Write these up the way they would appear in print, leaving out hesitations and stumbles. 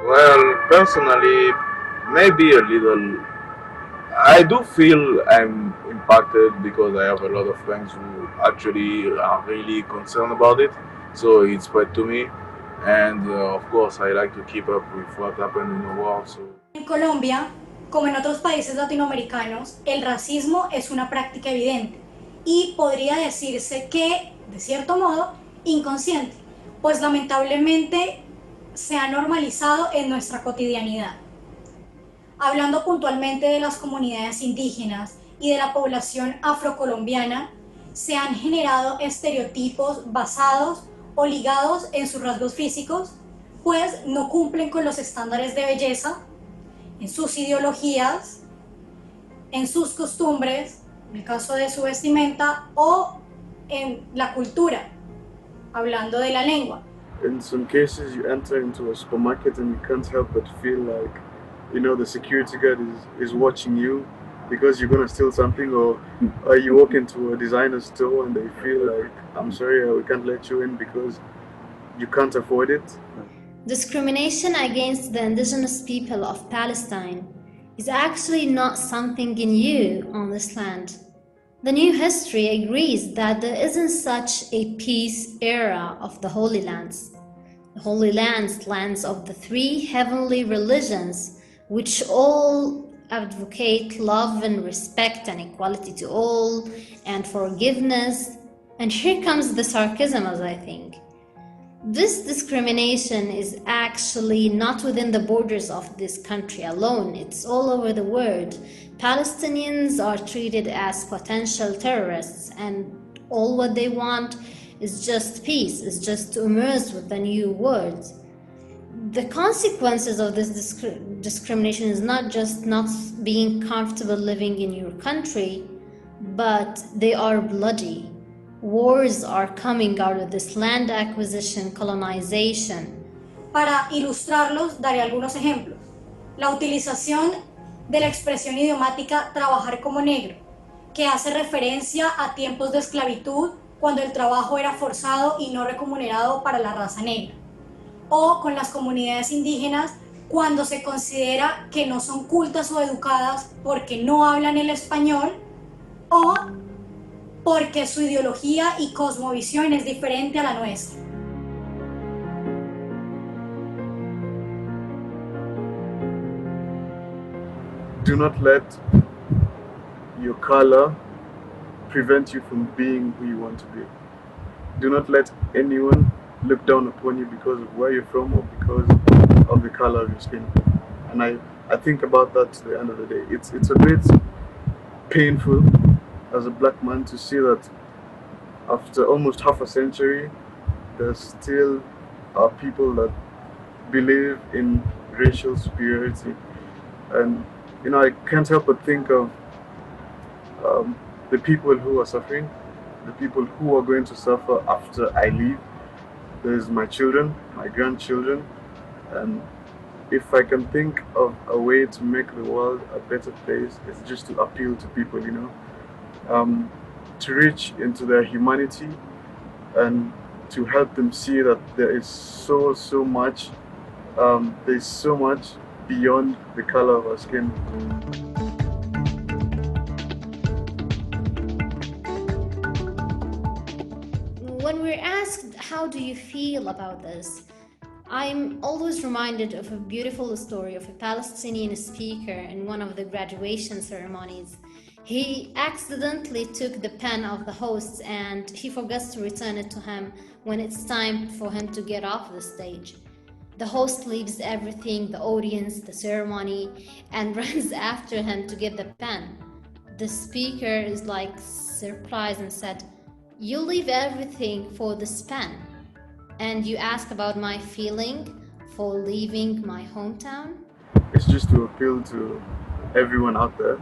Well, personally, maybe a little. I do feel I'm impacted because I have a lot of friends who actually are really concerned about it. So it spread to me, and of course, I like to keep up with what happened in the world. So En Colombia, como en otros países latinoamericanos, el racismo es una práctica evidente y podría decirse que, de cierto modo, inconsciente, pues lamentablemente se ha normalizado en nuestra cotidianidad. Hablando puntualmente de las comunidades indígenas y de la población afrocolombiana, se han generado estereotipos basados o ligados en sus rasgos físicos, pues no cumplen con los estándares de belleza, en sus ideologías, en sus costumbres, en el caso de su vestimenta, o en la cultura, hablando de la lengua. In some cases, you enter into a supermarket and you can't help but feel like, the security guard is watching you because you're gonna steal something, or you walk into a designer store and they feel like, I'm sorry, we can't let you in because you can't afford it. Discrimination against the indigenous people of Palestine is actually not something new on this land. The new history agrees that there isn't such a peace era of the Holy Lands. The Holy Lands, lands of the three heavenly religions, which all advocate love and respect and equality to all and forgiveness. And here comes the sarcasm, as I think. This discrimination is actually not within the borders of this country alone, it's all over the world. Palestinians are treated as potential terrorists, and all what they want is just peace, is just to emerge with the new world. The consequences of this discrimination is not just not being comfortable living in your country, but they are bloody. Wars are coming out of this land acquisition, colonization. Para ilustrarlos, daré algunos ejemplos. La utilización de la expresión idiomática trabajar como negro, que hace referencia a tiempos de esclavitud cuando el trabajo era forzado y no remunerado para la raza negra. O con las comunidades indígenas cuando se considera que no son cultas o educadas porque no hablan el español o porque su ideología y cosmovisión es diferente a la nuestra. Do not let your color prevent you from being who you want to be. Do not let anyone look down upon you because of where you're from or because of the color of your skin. And I think about that to the end of the day. It's a bit painful as a black man to see that after almost half a century, there still are people that believe in racial superiority. And I can't help but think of the people who are suffering, the people who are going to suffer after I leave. There's my children, my grandchildren, and if I can think of a way to make the world a better place, it's just to appeal to people, to reach into their humanity and to help them see that there is so much, there's so much beyond the color of our skin. When we're asked, how do you feel about this? I'm always reminded of a beautiful story of a Palestinian speaker in one of the graduation ceremonies. He accidentally took the pen of the host and he forgets to return it to him when it's time for him to get off the stage. The host leaves everything, the audience, the ceremony, and runs after him to get the pen. The speaker is surprised and said, "You leave everything for this pen, and you ask about my feeling for leaving my hometown?" It's just to appeal to everyone out there.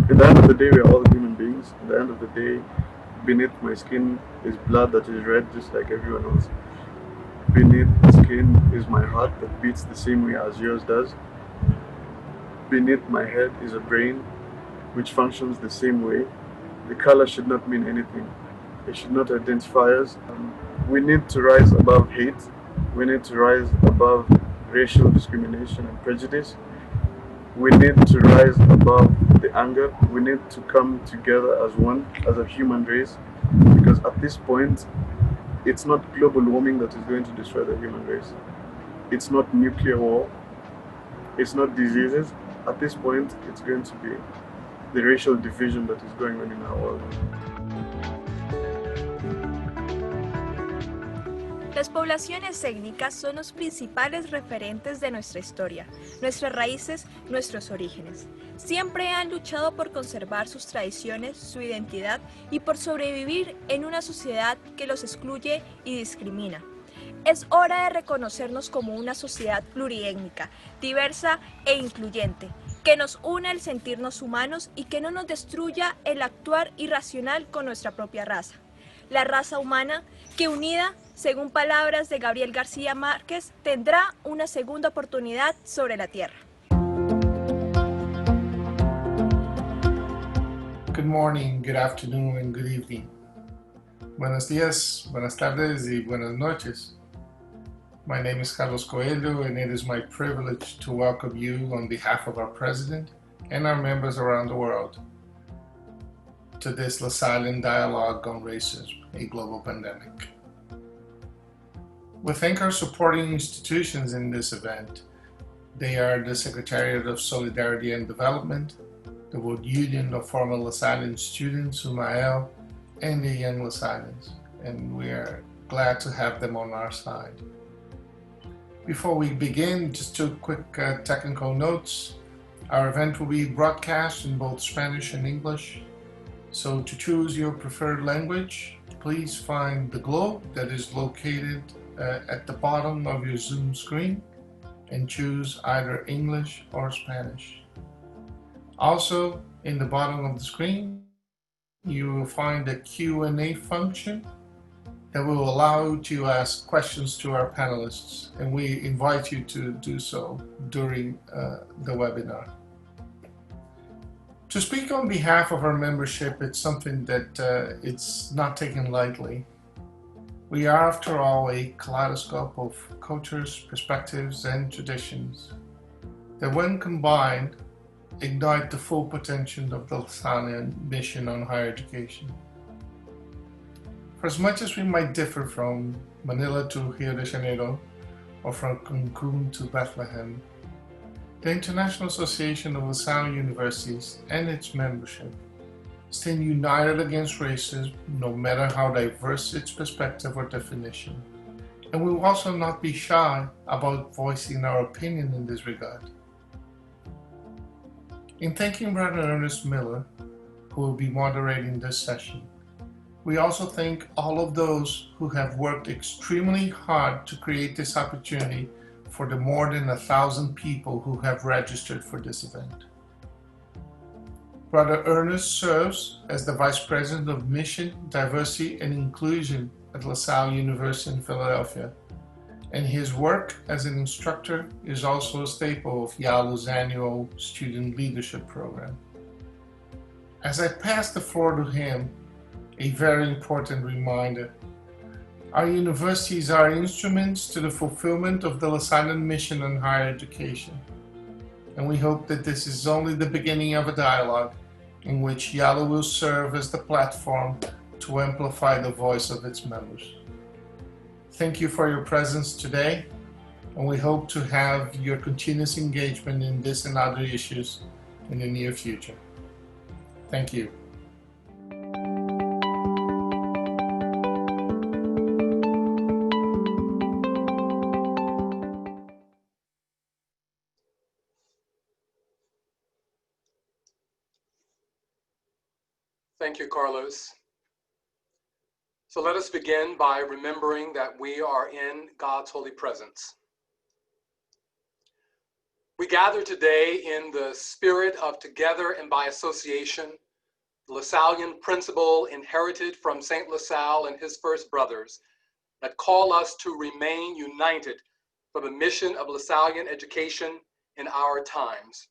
At the end of the day, we are all human beings. At the end of the day, beneath my skin is blood that is red just like everyone else. Beneath the skin is my heart that beats the same way as yours does. Beneath my head is a brain which functions the same way. The color should not mean anything. It should not identify us. We need to rise above hate. We need to rise above racial discrimination and prejudice. We need to rise above the anger. We need to come together as one, as a human race, because at this point, it's not global warming that is going to destroy the human race. It's not nuclear war. It's not diseases. At this point, it's going to be the racial division that is going on in our world. Las poblaciones étnicas son los principales referentes de nuestra historia, nuestras raíces, nuestros orígenes. Siempre han luchado por conservar sus tradiciones, su identidad y por sobrevivir en una sociedad que los excluye y discrimina. Es hora de reconocernos como una sociedad pluriétnica, diversa e incluyente, que nos une el sentirnos humanos y que no nos destruya el actuar irracional con nuestra propia raza. La raza humana que unida, según palabras de Gabriel García Márquez, tendrá una segunda oportunidad sobre la tierra. Good morning, good afternoon, and good evening. Buenos días, buenas tardes, y buenas noches. My name is Carlos Coelho, and it is my privilege to welcome you on behalf of our President and our members around the world to this LaSallian Dialogue on Racism, a Global Pandemic. We thank our supporting institutions in this event. They are the Secretariat of Solidarity and Development, the World Union of Former LaSallian Students, UMAEL, and the Young Lasallians, and we are glad to have them on our side. Before we begin, just two quick technical notes. Our event will be broadcast in both Spanish and English. So to choose your preferred language, please find the globe that is located at the bottom of your Zoom screen and choose either English or Spanish. Also, in the bottom of the screen, you will find a Q&A function that will allow you to ask questions to our panelists, and we invite you to do so during the webinar. To speak on behalf of our membership, it's something that it's not taken lightly. We are, after all, a kaleidoscope of cultures, perspectives, and traditions that, when combined, ignite the full potential of the LaSallian mission on higher education. For as much as we might differ from Manila to Rio de Janeiro, or from Cancun to Bethlehem, the International Association of LaSallian Universities and its membership stand united against racism, no matter how diverse its perspective or definition. And we will also not be shy about voicing our opinion in this regard. In thanking Brother Ernest Miller, who will be moderating this session, we also thank all of those who have worked extremely hard to create this opportunity for the more than 1,000 people who have registered for this event. Brother Ernest serves as the Vice President of Mission, Diversity, and Inclusion at LaSalle University in Philadelphia, and his work as an instructor is also a staple of iaLU's annual Student Leadership Program. As I pass the floor to him, a very important reminder. Our universities are instruments to the fulfillment of the LaSallian mission on higher education, and we hope that this is only the beginning of a dialogue in which iaLU will serve as the platform to amplify the voice of its members. Thank you for your presence today, and we hope to have your continuous engagement in this and other issues in the near future. Thank you. Thank you, Carlos. So let us begin by remembering that we are in God's holy presence. We gather today in the spirit of together and by association, the LaSallian principle inherited from Saint LaSalle and his first brothers that call us to remain united for the mission of LaSallian education in our times.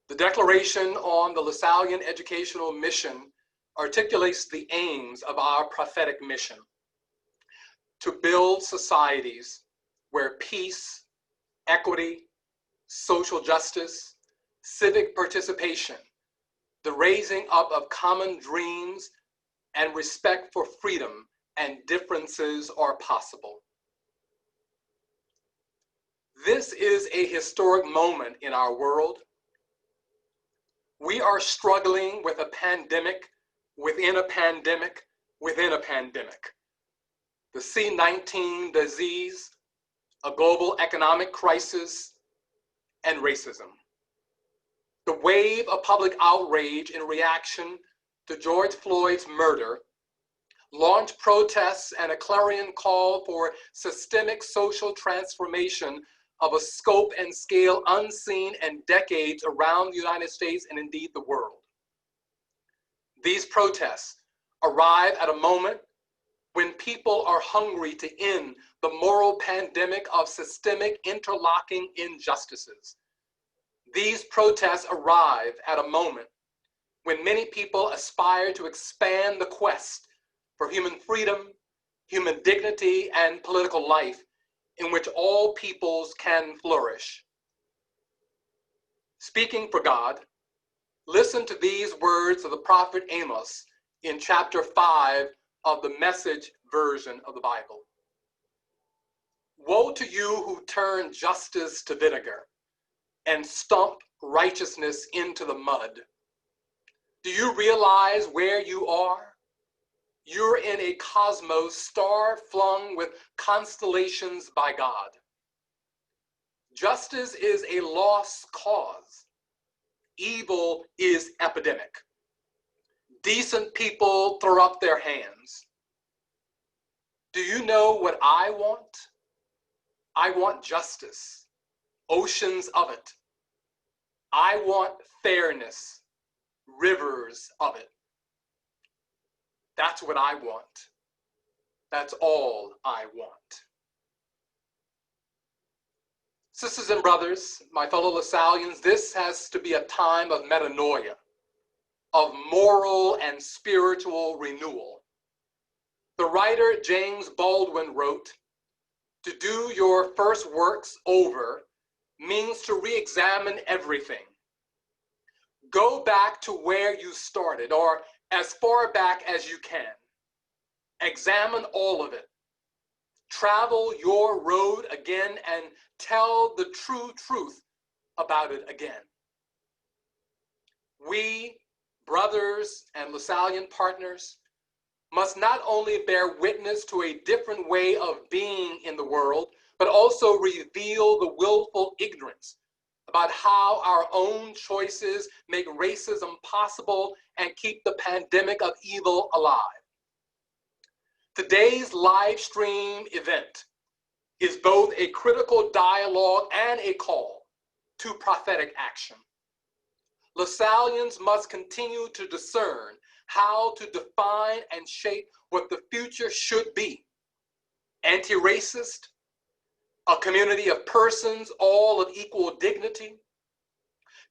The Declaration on the LaSallian Educational Mission articulates the aims of our prophetic mission: to build societies where peace, equity, social justice, civic participation, the raising up of common dreams, and respect for freedom and differences are possible. This is a historic moment in our world. We are struggling with a pandemic within a pandemic within a pandemic. The C-19 disease, a global economic crisis, and racism. The wave of public outrage in reaction to George Floyd's murder launched protests and a clarion call for systemic social transformation of a scope and scale unseen in decades around the United States and indeed the world. These protests arrive at a moment when people are hungry to end the moral pandemic of systemic interlocking injustices. These protests arrive at a moment when many people aspire to expand the quest for human freedom, human dignity, and political life in which all peoples can flourish. Speaking for God, listen to these words of the prophet Amos in chapter 5 of the Message version of the Bible. Woe to you who turn justice to vinegar and stomp righteousness into the mud. Do you realize where you are? You're in a cosmos star-flung with constellations by God. Justice is a lost cause. Evil is epidemic. Decent people throw up their hands. Do you know what I want? I want justice, oceans of it. I want fairness, rivers of it. That's what I want. That's all I want. Sisters and brothers, my fellow LaSallians, this has to be a time of metanoia, of moral and spiritual renewal. The writer James Baldwin wrote, "To do your first works over means to re-examine everything. Go back to where you started, or as far back as you can. Examine all of it. Travel your road again and tell the true truth about it again." We, brothers and LaSallian partners, must not only bear witness to a different way of being in the world, but also reveal the willful ignorance about how our own choices make racism possible and keep the pandemic of evil alive. Today's live stream event is both a critical dialogue and a call to prophetic action. LaSallians must continue to discern how to define and shape what the future should be. Anti-racist, a community of persons, all of equal dignity,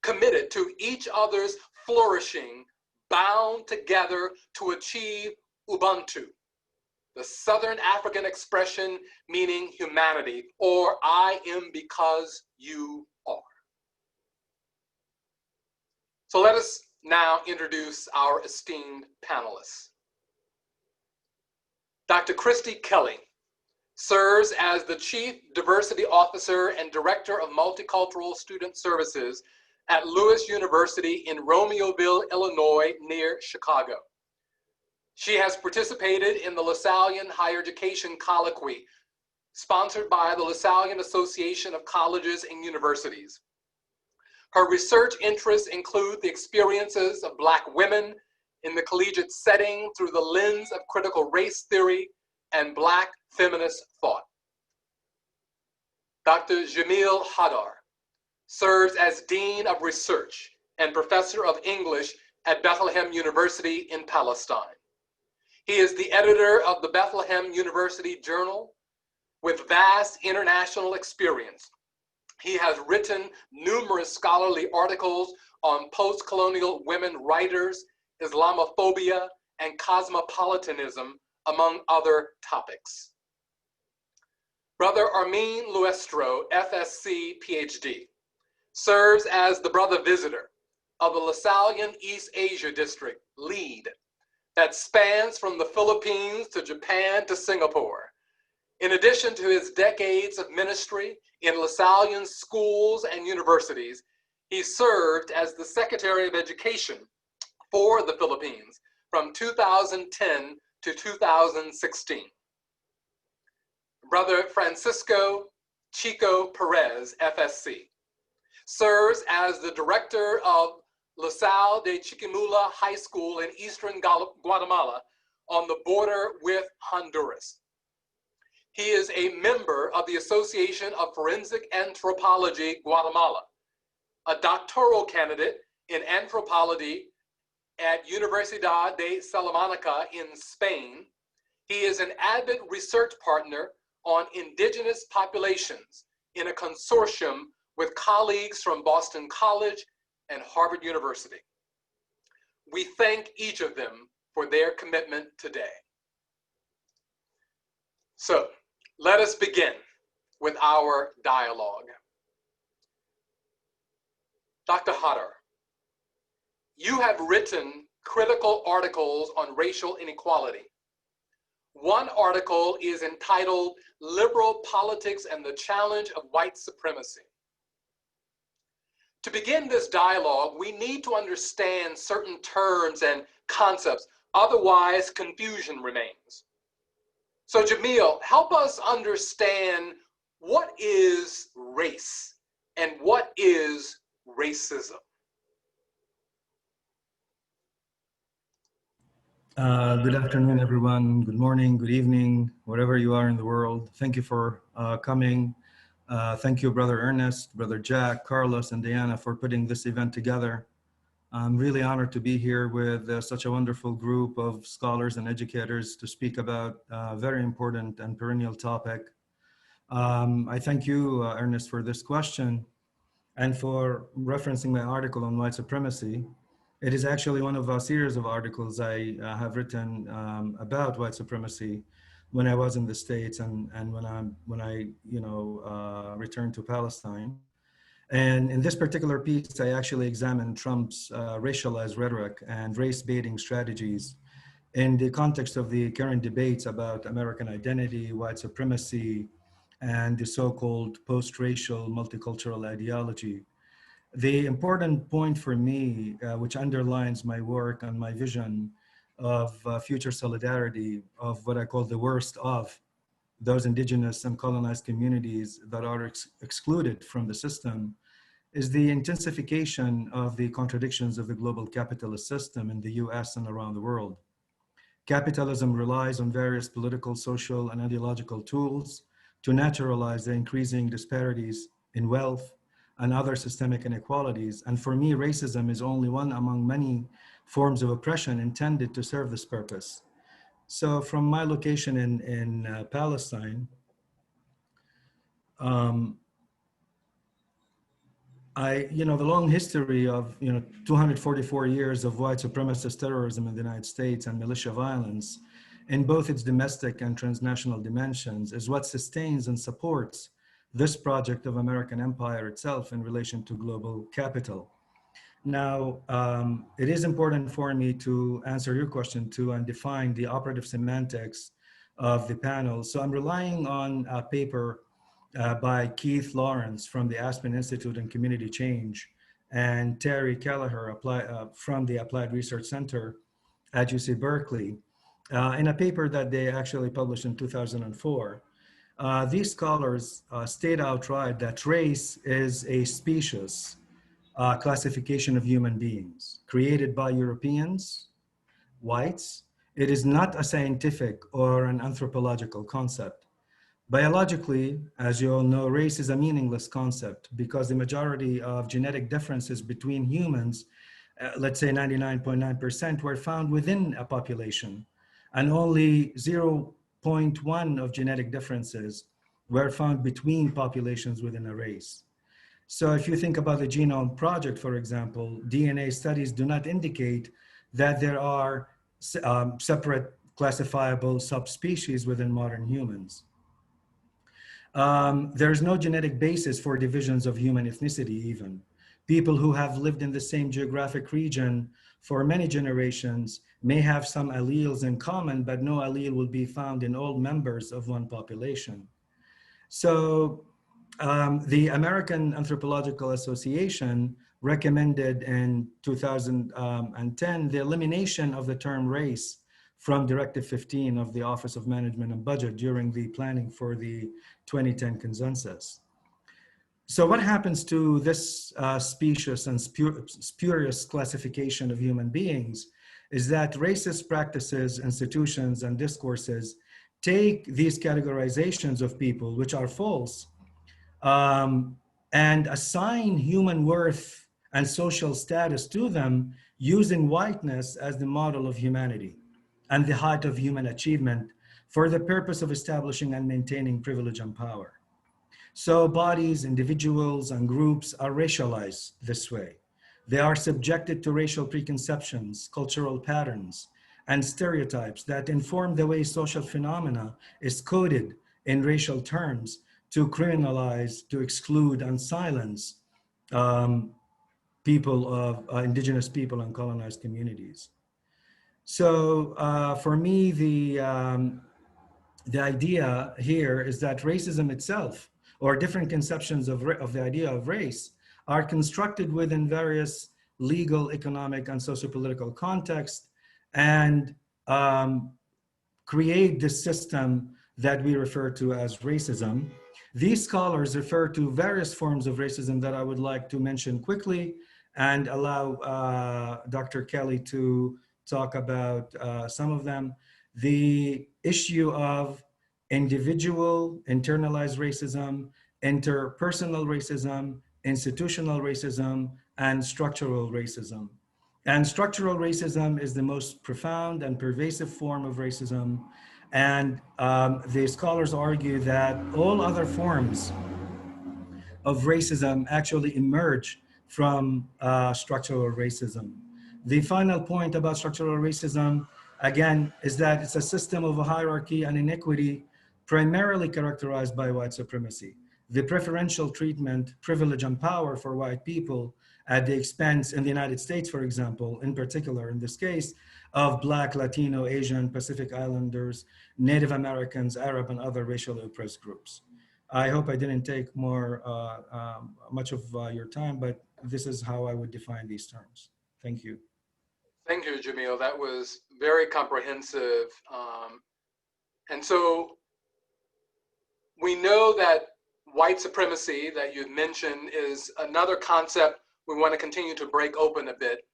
committed to each other's flourishing, bound together to achieve Ubuntu, the Southern African expression meaning humanity, or I am because you are. So let us now introduce our esteemed panelists. Dr. Kristi J serves as the Chief Diversity Officer and Director of Multicultural Student Services at Lewis University in Romeoville, Illinois, near Chicago. She has participated in the LaSallian Higher Education Colloquy, sponsored by the LaSallian Association of Colleges and Universities. Her research interests include the experiences of Black women in the collegiate setting through the lens of critical race theory and Black feminist thought. Dr. Jamil Khader serves as Dean of Research and Professor of English at Bethlehem University in Palestine. He is the editor of the Bethlehem University Journal with vast international experience. He has written numerous scholarly articles on post-colonial women writers, Islamophobia, and cosmopolitanism, among other topics. Brother Armin Luistro, FSc, PhD, serves as the brother visitor of the LaSallian East Asia District, LEAD, that spans from the Philippines to Japan to Singapore. In addition to his decades of ministry in LaSallian schools and universities, he served as the Secretary of Education for the Philippines from 2010 to 2016. Brother Francisco Chico Pérez, FSc, serves as the director of LaSalle de Chiquimula High School in eastern Guatemala on the border with Honduras. He is a member of the Association of Forensic Anthropology Guatemala, a doctoral candidate in anthropology at Universidad de Salamanca in Spain. He is an avid research partner on indigenous populations in a consortium with colleagues from Boston College and Harvard University. We thank each of them for their commitment today. So let us begin with our dialogue. Dr. Khader, you have written critical articles on racial inequality. One article is entitled Liberal Politics and the Challenge of White Supremacy. To begin this dialogue, we need to understand certain terms and concepts, otherwise confusion remains. So Jamil, help us understand what is race and what is racism? Good afternoon, everyone. Good morning, good evening, wherever you are in the world. Thank you for coming. Thank you, Brother Ernest, Brother Jack, Carlos, and Diana for putting this event together. I'm really honored to be here with such a wonderful group of scholars and educators to speak about a very important and perennial topic. I thank you, Ernest, for this question and for referencing my article on white supremacy. It is actually one of a series of articles I have written about white supremacy when I was in the States and when I returned to Palestine. And in this particular piece, I actually examined Trump's racialized rhetoric and race-baiting strategies in the context of the current debates about American identity, white supremacy, and the so-called post-racial multicultural ideology. The important point for me, which underlines my work and my vision of future solidarity of what I call the worst of those indigenous and colonized communities that are excluded from the system, is the intensification of the contradictions of the global capitalist system in the US and around the world. Capitalism relies on various political, social, and ideological tools to naturalize the increasing disparities in wealth and other systemic inequalities. And for me, racism is only one among many forms of oppression intended to serve this purpose. So from my location in Palestine, the long history of 244 years of white supremacist terrorism in the United States and militia violence in both its domestic and transnational dimensions is what sustains and supports this project of American empire itself in relation to global capital. Now, it is important for me to answer your question too and define the operative semantics of the panel. So I'm relying on a paper by Keith Lawrence from the Aspen Institute on Community Change and Terry Kelleher from the Applied Research Center at UC Berkeley in a paper that they actually published in 2004. These scholars state outright that race is a specious classification of human beings created by Europeans, whites. It is not a scientific or an anthropological concept. Biologically, as you all know, race is a meaningless concept because the majority of genetic differences between humans, let's say 99.9%, were found within a population, and only 0.1 of genetic differences were found between populations within a race. So if you think about the Genome Project, for example, DNA studies do not indicate that there are separate classifiable subspecies within modern humans. There's no genetic basis for divisions of human ethnicity even. People who have lived in the same geographic region for many generations may have some alleles in common, but no allele will be found in all members of one population. So the American Anthropological Association recommended in 2010 the elimination of the term race from Directive 15 of the Office of Management and Budget during the planning for the 2010 consensus. So what happens to this specious and spurious classification of human beings is that racist practices, institutions, and discourses take these categorizations of people, which are false, and assign human worth and social status to them using whiteness as the model of humanity and the height of human achievement for the purpose of establishing and maintaining privilege and power. So bodies, individuals, and groups are racialized this way. They are subjected to racial preconceptions, cultural patterns, and stereotypes that inform the way social phenomena is coded in racial terms to criminalize, to exclude, and silence people of indigenous people and colonized communities. So for me, the idea here is that racism itself, or different conceptions of the idea of race, are constructed within various legal, economic, and sociopolitical contexts and create this system that we refer to as racism. These scholars refer to various forms of racism that I would like to mention quickly and allow Dr. Kelly to talk about some of them. The issue of individual internalized racism, interpersonal racism, institutional racism, and structural racism. And structural racism is the most profound and pervasive form of racism. And the scholars argue that all other forms of racism actually emerge from structural racism. The final point about structural racism, again, is that it's a system of a hierarchy and inequity primarily characterized by white supremacy. The preferential treatment, privilege, and power for white people at the expense in the United States, for example, in particular in this case, of Black, Latino, Asian, Pacific Islanders, Native Americans, Arab, and other racially oppressed groups. I hope I didn't take much of your time, but this is how I would define these terms. Thank you. Thank you, Jamil. That was very comprehensive. And so we know that white supremacy that you mentioned is another concept we want to continue to break open a bit.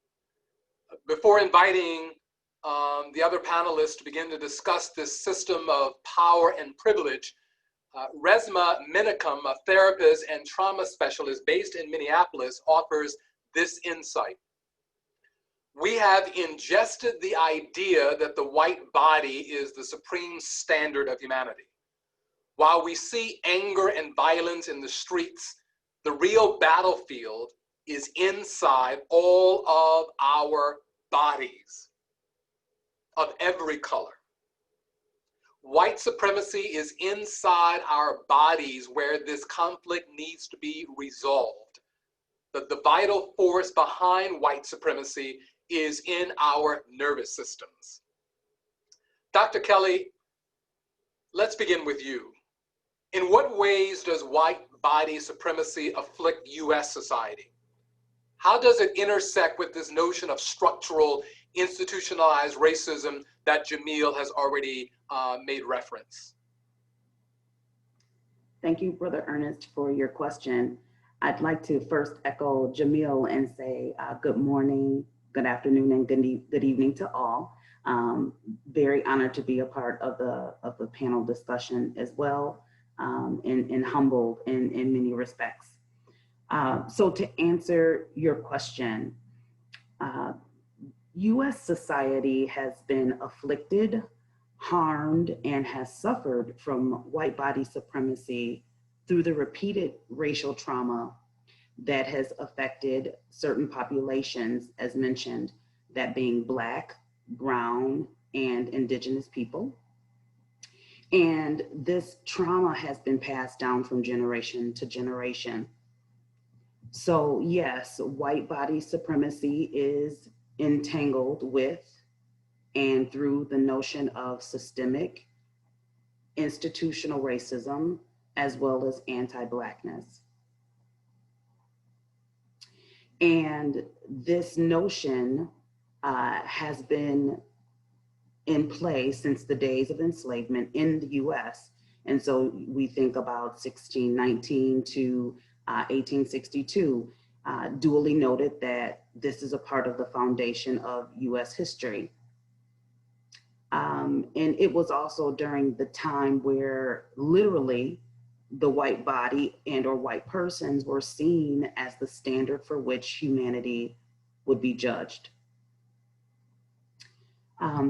Before inviting the other panelists to begin to discuss this system of power and privilege, Resma Minicum, a therapist and trauma specialist based in Minneapolis, offers this insight. We have ingested the idea that the white body is the supreme standard of humanity. While we see anger and violence in the streets, the real battlefield is inside all of our bodies, of every color. White supremacy is inside our bodies where this conflict needs to be resolved. That the vital force behind white supremacy is in our nervous systems. Dr. Kelly, let's begin with you. In what ways does white body supremacy afflict US society? How does it intersect with this notion of structural, institutionalized racism that Jamil has already made reference? Thank you, Brother Ernest, for your question. I'd like to first echo Jamil and say good morning, good afternoon, and good evening to all. Very honored to be a part of the panel discussion as well, and humbled in many respects. So to answer your question, US society has been afflicted, harmed, and has suffered from white body supremacy through the repeated racial trauma that has affected certain populations, as mentioned, that being Black, Brown, and Indigenous people. And this trauma has been passed down from generation to generation. So yes, white body supremacy is entangled with and through the notion of systemic institutional racism, as well as anti-Blackness. And this notion has been in place since the days of enslavement in the US. And so we think about 1619 to 1862, duly noted that this is a part of the foundation of US history. And it was also during the time where literally the white body and or white persons were seen as the standard for which humanity would be judged.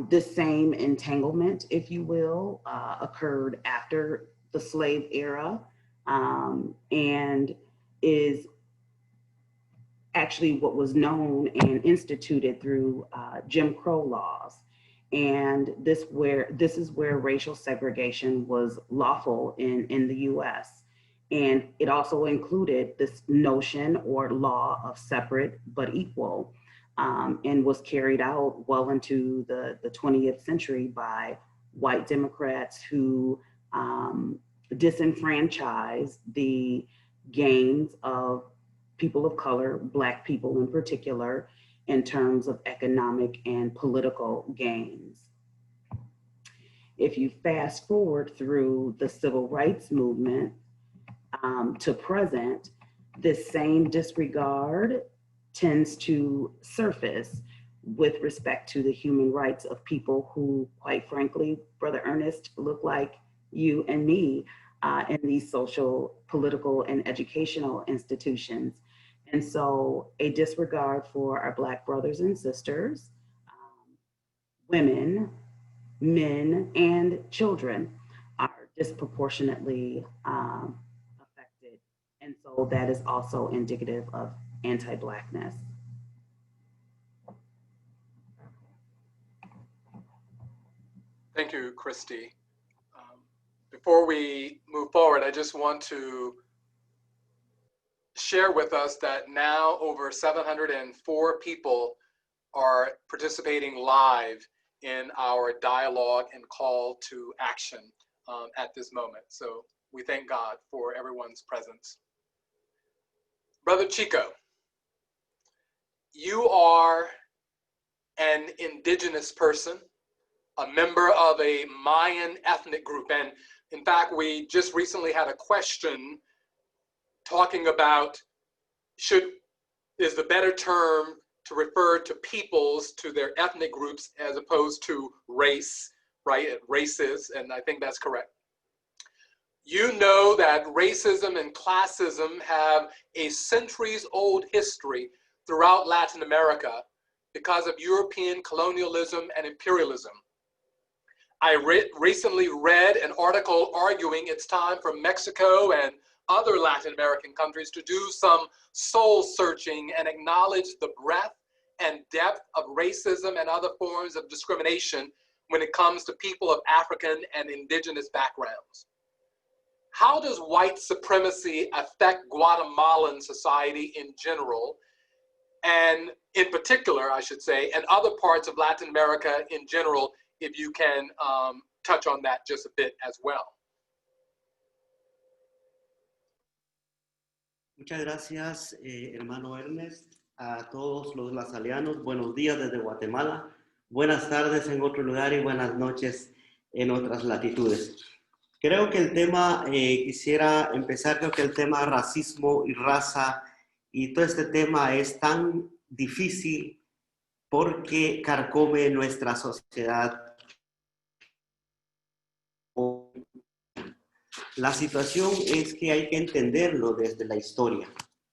This same entanglement, if you will, occurred after the slave era and is actually what was known and instituted through Jim Crow laws. And this is where racial segregation was lawful in the US. And it also included this notion or law of separate but equal, and was carried out well into the 20th century by white Democrats who disenfranchised the gains of people of color, Black people in particular, in terms of economic and political gains. If you fast forward through the civil rights movement to present, this same disregard tends to surface with respect to the human rights of people who, quite frankly, Brother Ernest, look like you and me in these social, political, and educational institutions. And so a disregard for our Black brothers and sisters, women, men, and children are disproportionately affected. And so that is also indicative of anti-Blackness. Thank you, Kristi. Before we move forward, I just want to share with us that now over 704 people are participating live in our dialogue and call to action at this moment. So we thank God for everyone's presence. Brother Chico, you are an indigenous person, a member of a Mayan ethnic group. And in fact, we just recently had a question talking about is the better term to refer to peoples, to their ethnic groups, as opposed to race, right? Races, and I think that's correct. You know that racism and classism have a centuries-old history throughout Latin America because of European colonialism and imperialism. I recently read an article arguing it's time for Mexico and other Latin American countries to do some soul searching and acknowledge the breadth and depth of racism and other forms of discrimination when it comes to people of African and indigenous backgrounds. How does white supremacy affect Guatemalan society in general, and in particular, I should say, and other parts of Latin America in general, if you can touch on that just a bit as well? Muchas gracias, hermano Ernest, a todos los lasalianos. Buenos días desde Guatemala, buenas tardes en otro lugar y buenas noches en otras latitudes. Creo que el tema, quisiera empezar, creo que el tema racismo y raza y todo este tema es tan difícil porque carcome nuestra sociedad. La situación es que hay que entenderlo desde la historia.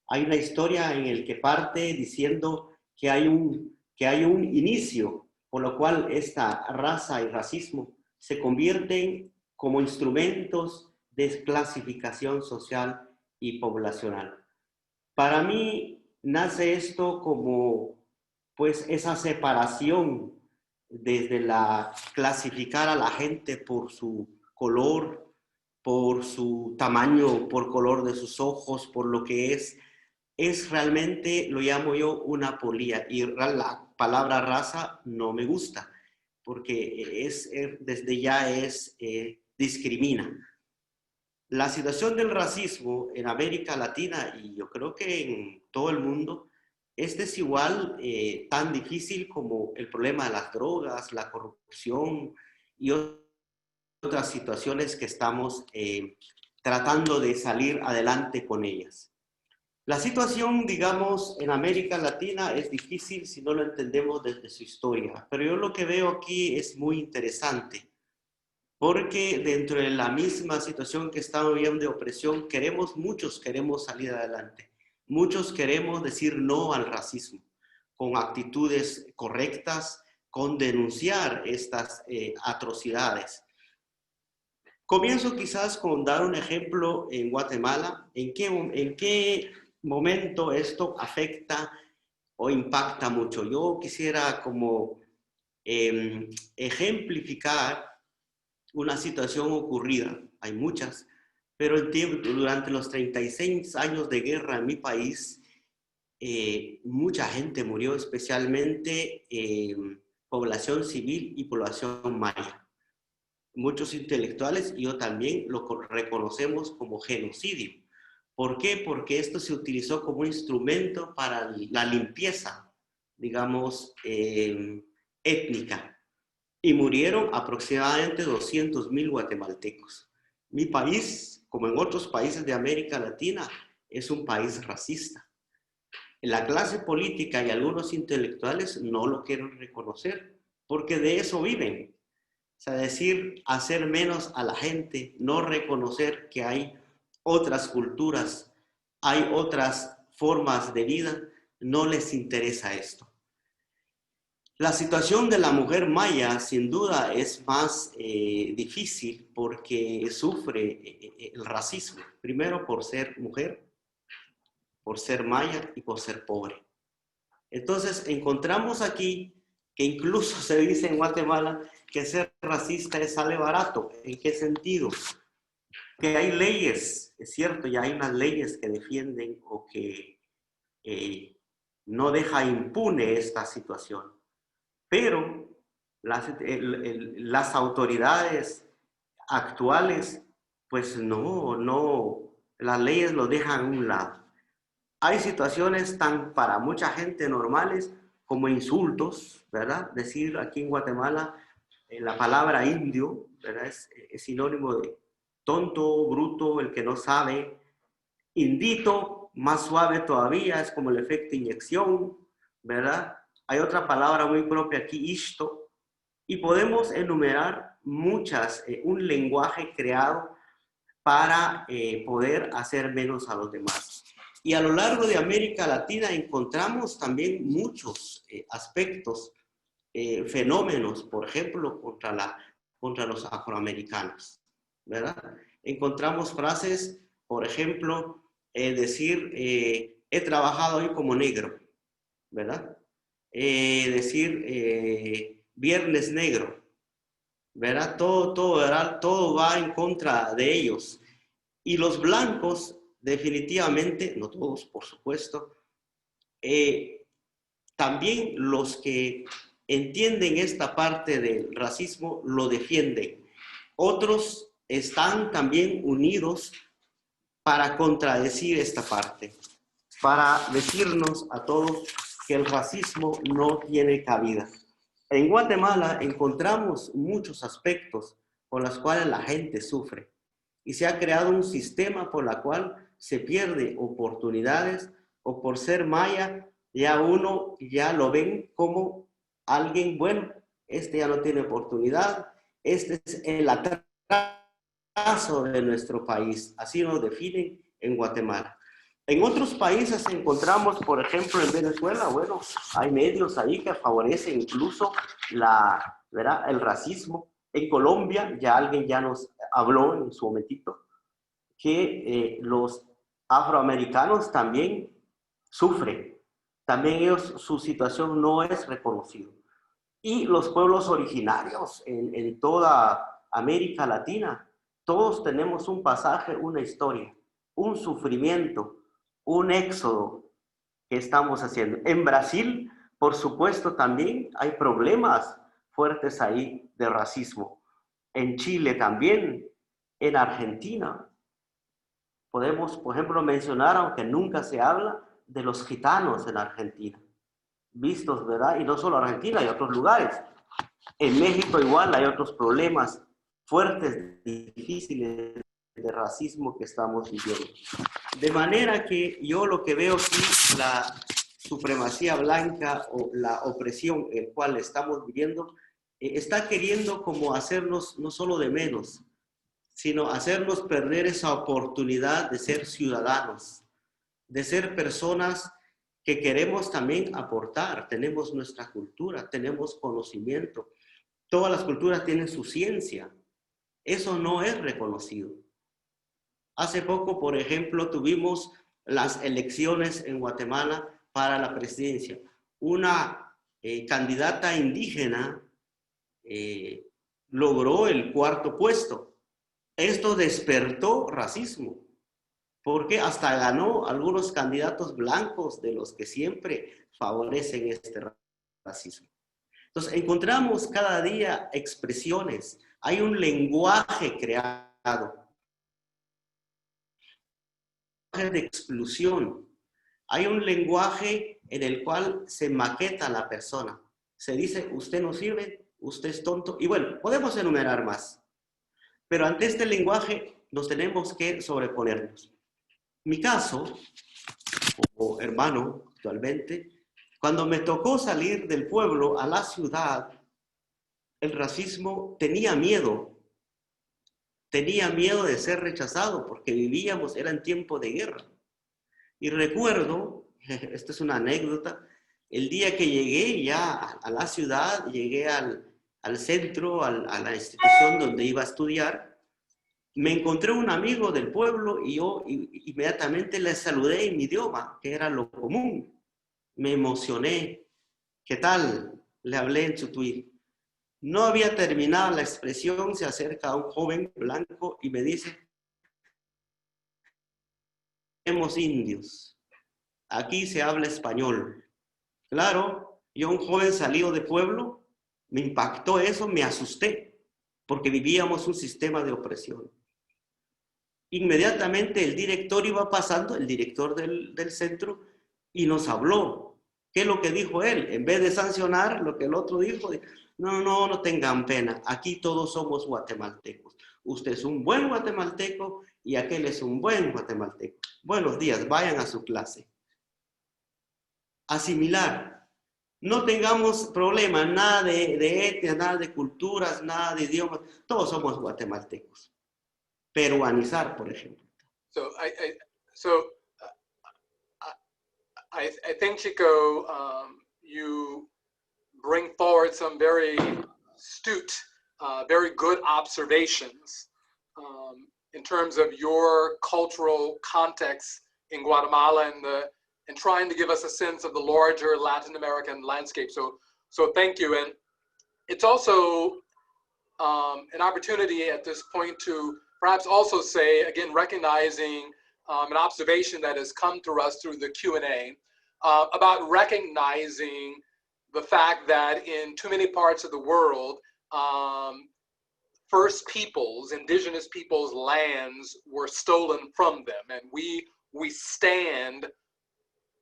Hay una historia en la que parte diciendo que hay un inicio, por lo cual esta raza y racismo se convierten como instrumentos de clasificación social y poblacional. Para mí nace esto como pues esa separación desde la clasificar a la gente por su color, por su tamaño, por color de sus ojos, por lo que es realmente, lo llamo yo, una apolía. Y la palabra raza no me gusta, porque desde ya discrimina. La situación del racismo en América Latina, y yo creo que en todo el mundo, es desigual, tan difícil como el problema de las drogas, la corrupción y otras situaciones que estamos tratando de salir adelante con ellas. La situación, digamos, en América Latina es difícil si no lo entendemos desde su historia, pero yo lo que veo aquí es muy interesante, porque dentro de la misma situación que estamos viviendo de opresión, muchos queremos salir adelante, muchos queremos decir no al racismo, con actitudes correctas, con denunciar estas atrocidades. Comienzo quizás con dar un ejemplo en Guatemala. ¿En qué momento esto afecta o impacta mucho? Yo quisiera como ejemplificar una situación ocurrida. Hay muchas, pero durante los 36 años de guerra en mi país, mucha gente murió, especialmente población civil y población maya. Muchos intelectuales y yo también lo reconocemos como genocidio. ¿Por qué? Porque esto se utilizó como un instrumento para la limpieza, digamos, étnica. Y murieron aproximadamente 200,000 guatemaltecos. Mi país, como en otros países de América Latina, es un país racista. La clase política y algunos intelectuales no lo quieren reconocer, porque de eso viven. O sea, hacer menos a la gente, no reconocer que hay otras culturas, hay otras formas de vida, no les interesa esto. La situación de la mujer maya, sin duda, es más difícil porque sufre el racismo. Primero por ser mujer, por ser maya y por ser pobre. Entonces, encontramos aquí que incluso se dice en Guatemala que ser racista sale barato. ¿En qué sentido? Que hay leyes, es cierto, ya hay unas leyes que defienden o que no deja impune esta situación. Pero las autoridades actuales, pues no, las leyes lo dejan a un lado. Hay situaciones para mucha gente normales como insultos, ¿verdad? Decir aquí en Guatemala la palabra indio, ¿verdad? Es sinónimo de tonto, bruto, el que no sabe. Indito, más suave todavía, es como el efecto inyección, ¿verdad? Hay otra palabra muy propia aquí, isto, y podemos enumerar muchas, un lenguaje creado para poder hacer menos a los demás. Y a lo largo de América Latina encontramos también muchos aspectos, fenómenos, por ejemplo, contra los afroamericanos, ¿verdad? Encontramos frases, por ejemplo, he trabajado hoy como negro, ¿verdad? Viernes negro, ¿verdad? Todo va en contra de ellos. Y los blancos, definitivamente, no todos, por supuesto, también los que entienden esta parte del racismo lo defienden. Otros están también unidos para contradecir esta parte, para decirnos a todos que el racismo no tiene cabida. En Guatemala encontramos muchos aspectos por los cuales la gente sufre y se ha creado un sistema por el cual se pierde oportunidades o por ser maya ya lo ven como alguien, bueno, este ya no tiene oportunidad, este es el atraso de nuestro país, así nos definen en Guatemala. En otros países encontramos, por ejemplo, en Venezuela, bueno, hay medios ahí que favorecen incluso ¿verdad? El racismo. En Colombia, alguien ya nos habló en su momentito, que los afroamericanos también sufren. También ellos, su situación no es reconocida. Y los pueblos originarios en toda América Latina, todos tenemos un pasaje, una historia, un sufrimiento, un éxodo que estamos haciendo. En Brasil, por supuesto, también hay problemas fuertes ahí de racismo. En Chile también, en Argentina. Podemos, por ejemplo, mencionar, aunque nunca se habla, de los gitanos en Argentina. Vistos, ¿verdad? Y no solo Argentina, hay otros lugares. En México igual hay otros problemas fuertes, difíciles de racismo que estamos viviendo. De manera que yo lo que veo aquí, la supremacía blanca o la opresión en la cual estamos viviendo, está queriendo como hacernos no solo de menos, sino hacernos perder esa oportunidad de ser ciudadanos, de ser personas que queremos también aportar. Tenemos nuestra cultura, tenemos conocimiento. Todas las culturas tienen su ciencia. Eso no es reconocido. Hace poco, por ejemplo, tuvimos las elecciones en Guatemala para la presidencia. Una candidata indígena logró el 4º puesto. Esto despertó racismo, porque hasta ganó algunos candidatos blancos de los que siempre favorecen este racismo. Entonces, encontramos cada día expresiones. Hay un lenguaje creado de exclusión. Hay un lenguaje en el cual se maqueta a la persona. Se dice, usted no sirve, usted es tonto. Y bueno, podemos enumerar más. Pero ante este lenguaje nos tenemos que sobreponernos. Mi caso, como hermano actualmente, cuando me tocó salir del pueblo a la ciudad, el racismo tenía miedo. Tenía miedo de ser rechazado porque vivíamos, era en tiempo de guerra. Y recuerdo, esta es una anécdota, el día que llegué ya a la ciudad, llegué al centro, a la institución donde iba a estudiar, me encontré un amigo del pueblo y yo inmediatamente le saludé en mi idioma, que era lo común. Me emocioné. ¿Qué tal? Le hablé en su tweet. No había terminado la expresión, se acerca a un joven blanco y me dice, somos indios, aquí se habla español. Claro, yo un joven salido de pueblo, me impactó eso, me asusté, porque vivíamos un sistema de opresión. Inmediatamente el director iba pasando, el director del centro, y nos habló. ¿Qué es lo que dijo él? En vez de sancionar lo que el otro dijo, no tengan pena, aquí todos somos guatemaltecos. Usted es un buen guatemalteco y aquel es un buen guatemalteco. Buenos días, vayan a su clase. Asimilar. No tengamos problemas, nada de etnia, nada de culturas, nada de idiomas. Todos somos guatemaltecos. Peruanizar, por ejemplo. I think, Chico, you bring forward some very astute, very good observations in terms of your cultural context in Guatemala and trying to give us a sense of the larger Latin American landscape. So thank you. And it's also an opportunity at this point to perhaps also say, again, recognizing an observation that has come to us through the Q&A about recognizing the fact that in too many parts of the world, first peoples, indigenous peoples' lands were stolen from them, and we stand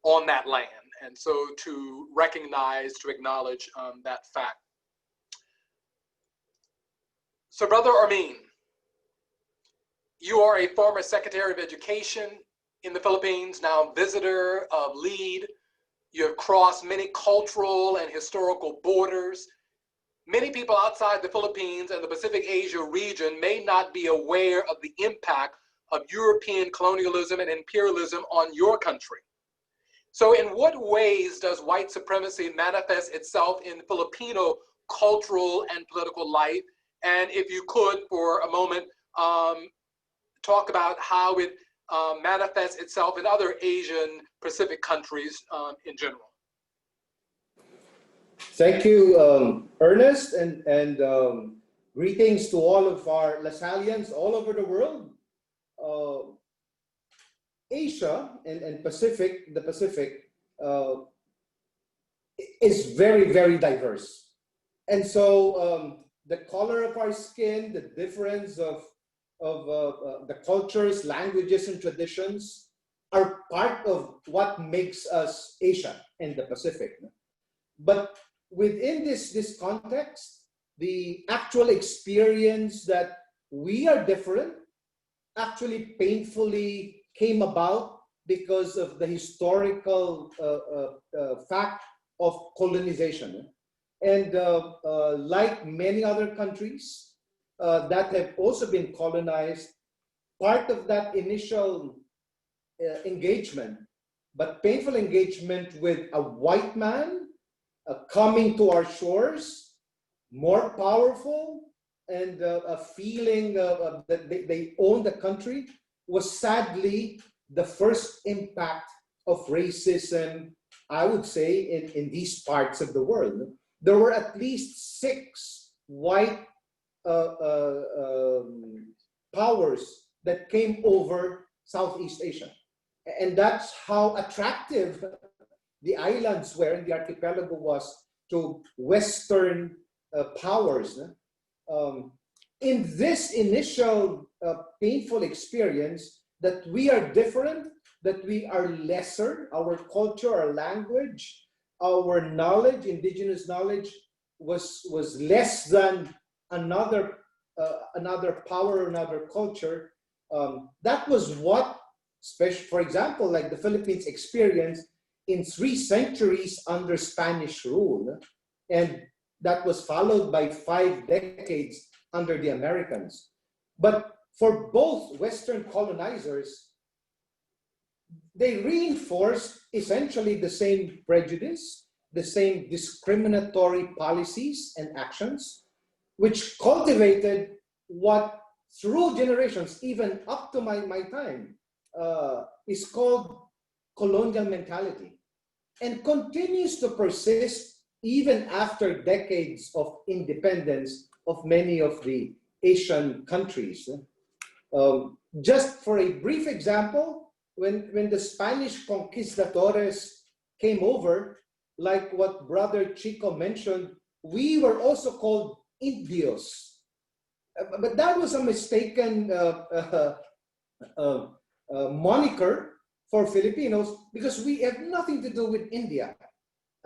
on that land. And so to recognize, to acknowledge that fact. So Brother Armin, you are a former Secretary of Education in the Philippines, now visitor of LEAD. You have crossed many cultural and historical borders. Many people outside the Philippines and the Pacific Asia region may not be aware of the impact of European colonialism and imperialism on your country. So in what ways does white supremacy manifest itself in Filipino cultural and political life? And if you could, for a moment, talk about how it manifests itself in other Asian Pacific countries in general. Thank you, Ernest, and Greetings to all of our LaSallians all over the world. Asia and Pacific, the Pacific, is very, very diverse. And so the color of our skin, the difference of the cultures, languages, and traditions are part of what makes us Asia and the Pacific. But within this context, the actual experience that we are different actually painfully came about because of the historical fact of colonization. And like many other countries that have also been colonized, part of that initial engagement, but painful engagement with a white man coming to our shores, more powerful, and a feeling that they own the country, was sadly the first impact of racism, I would say, in these parts of the world. There were at least 6 white powers that came over Southeast Asia. And that's how attractive the islands were and the archipelago was to Western powers. In this initial painful experience, that we are different, that we are lesser, our culture, our language, our knowledge, indigenous knowledge, was less than another power, another culture. That was what, for example, like the Philippines experienced in 3 centuries under Spanish rule, and that was followed by 5 decades under the Americans. But for both Western colonizers, they reinforced essentially the same prejudice, the same discriminatory policies and actions, which cultivated what through generations, even up to my time, is called colonial mentality, and continues to persist even after decades of independence of many of the Asian countries. Just for a brief example, when the Spanish conquistadores came over, like what Brother Chico mentioned, we were also called Indios. But that was a mistaken moniker for Filipinos, because we have nothing to do with India.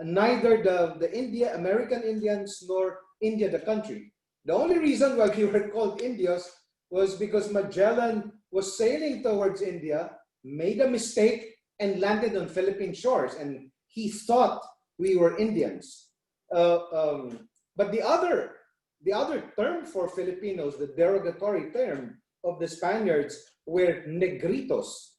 Neither the American Indians nor India the country. The only reason why we were called Indios was because Magellan was sailing towards India, made a mistake, and landed on Philippine shores, and he thought we were Indians. But the other term for Filipinos, the derogatory term of the Spaniards, were negritos.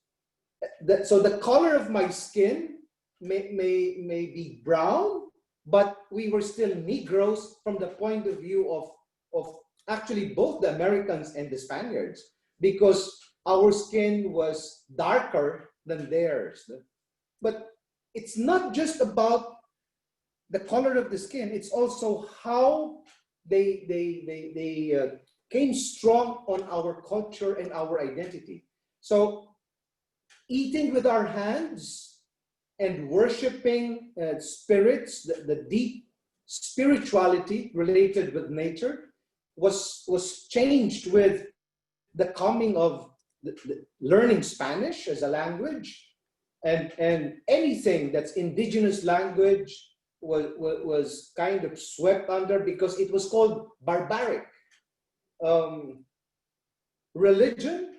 So the color of my skin may be brown, but we were still Negroes from the point of view of actually both the Americans and the Spaniards, because our skin was darker than theirs. But it's not just about the color of the skin, it's also how they came strong on our culture and our identity. So eating with our hands and worshiping spirits, the deep spirituality related with nature was changed with the coming of the learning Spanish as a language, and anything that's indigenous language was kind of swept under because it was called barbaric. Religion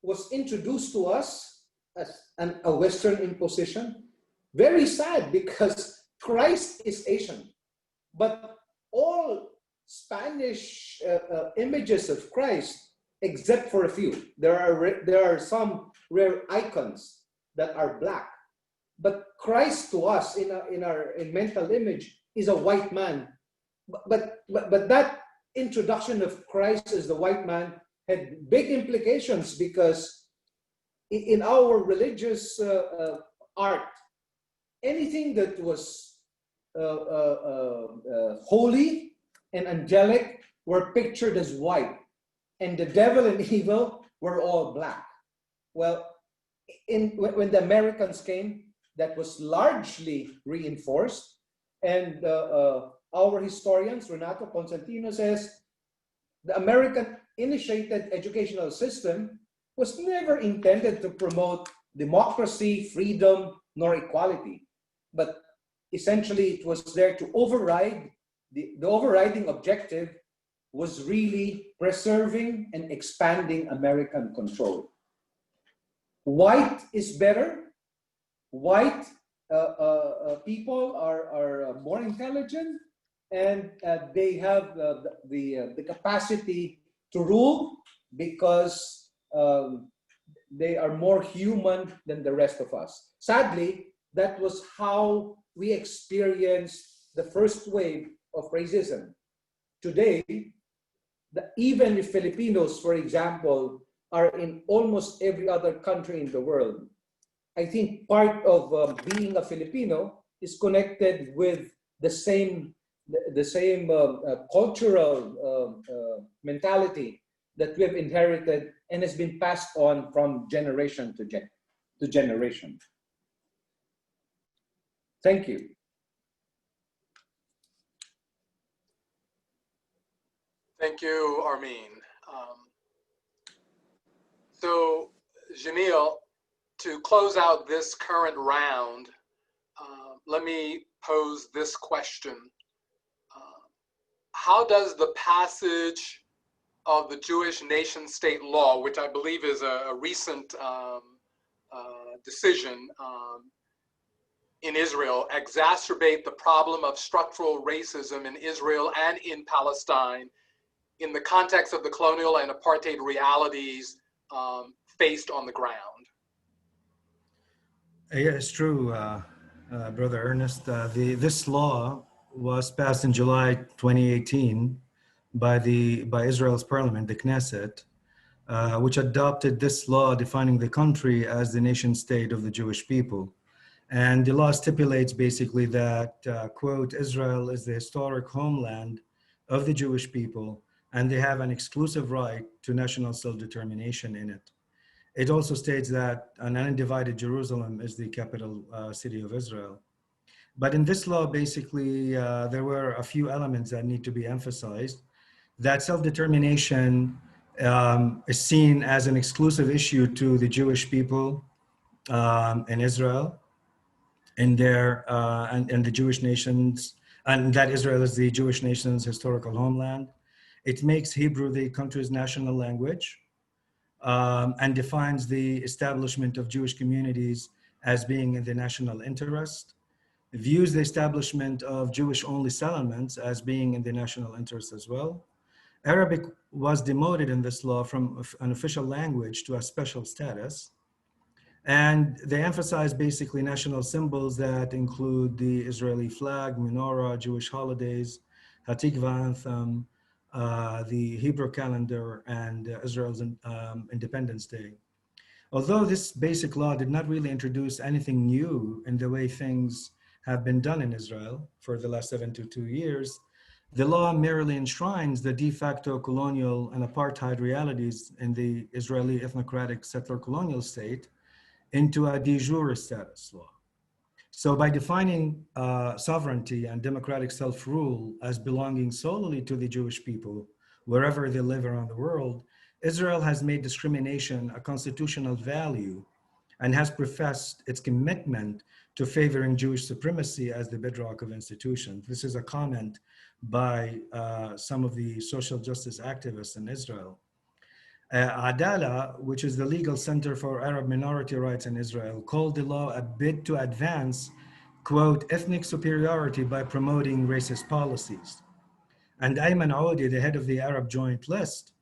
was introduced to us as a Western imposition. Very sad, because Christ is Asian, but all Spanish images of Christ, except for a few. There are some rare icons that are black, but Christ to us in mental image is a white man. But that introduction of Christ as the white man had big implications, because in our religious art, anything that was holy and angelic were pictured as white, and the devil and evil were all black. Well, when the Americans came, that was largely reinforced. And our historians, Renato Constantino says, the American initiated educational system was never intended to promote democracy, freedom, nor equality. But essentially, it was there to override, the overriding objective was really preserving and expanding American control. White is better. White people are more intelligent, and they have the capacity to rule because they are more human than the rest of us. Sadly, that was how we experienced the first wave of racism. Today, even if Filipinos, for example, are in almost every other country in the world, I think part of being a Filipino is connected with the same cultural mentality that we have inherited and has been passed on from generation to generation. Thank you. Thank you, Armin. So, Jamil, to close out this current round, let me pose this question. How does the passage of the Jewish nation-state law, which I believe is a recent decision in Israel, exacerbate the problem of structural racism in Israel and in Palestine in the context of the colonial and apartheid realities faced on the ground? Yeah, it's true, Brother Ernest. This law was passed in July 2018 by Israel's parliament, the Knesset, which adopted this law defining the country as the nation state of the Jewish people. And the law stipulates basically that, quote, Israel is the historic homeland of the Jewish people, and they have an exclusive right to national self-determination in it. It also states that an undivided Jerusalem is the capital city of Israel. But in this law, basically, there were a few elements that need to be emphasized. That self-determination is seen as an exclusive issue to the Jewish people in Israel, in their and the Jewish nations, and that Israel is the Jewish nation's historical homeland. It makes Hebrew the country's national language, and defines the establishment of Jewish communities as being in the national interest, views the establishment of Jewish-only settlements as being in the national interest as well. Arabic was demoted in this law from an official language to a special status. And they emphasize basically national symbols that include the Israeli flag, menorah, Jewish holidays, Hatikva anthem, the Hebrew calendar, and Israel's Independence Day. Although this basic law did not really introduce anything new in the way things have been done in Israel for the last 72 years, the law merely enshrines the de facto colonial and apartheid realities in the Israeli ethnocratic settler colonial state into a de jure status law. So by defining sovereignty and democratic self-rule as belonging solely to the Jewish people, wherever they live around the world, Israel has made discrimination a constitutional value and has professed its commitment to favoring Jewish supremacy as the bedrock of institutions. This is a comment by some of the social justice activists in Israel. Adala, which is the legal center for Arab minority rights in Israel, called the law a bid to advance, quote, ethnic superiority by promoting racist policies. And Ayman Aoudi, the head of the Arab Joint List,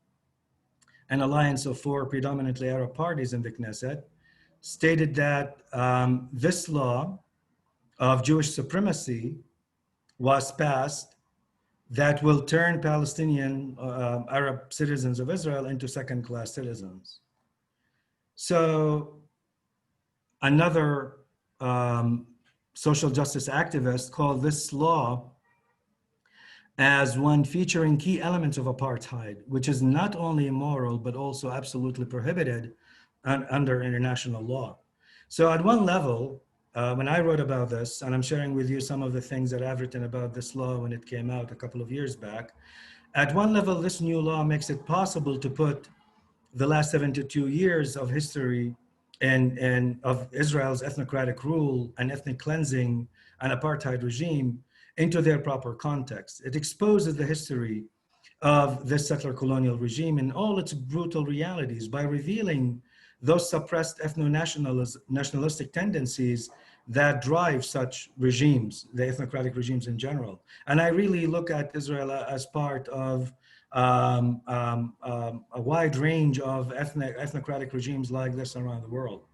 an alliance of 4 predominantly Arab parties in the Knesset, stated that this law of Jewish supremacy was passed that will turn Palestinian Arab citizens of Israel into second-class citizens. So another social justice activist called this law as one featuring key elements of apartheid, which is not only immoral, but also absolutely prohibited under international law. So at one level, when I wrote about this, and I'm sharing with you some of the things that I've written about this law when it came out a couple of years back, at one level, this new law makes it possible to put the last 72 years of history and of Israel's ethnocratic rule and ethnic cleansing and apartheid regime into their proper context. It exposes the history of this settler colonial regime in all its brutal realities by revealing those suppressed ethno-nationalistic tendencies that drive such regimes, the ethnocratic regimes in general. And I really look at Israel as part of a wide range of ethnocratic regimes like this around the world.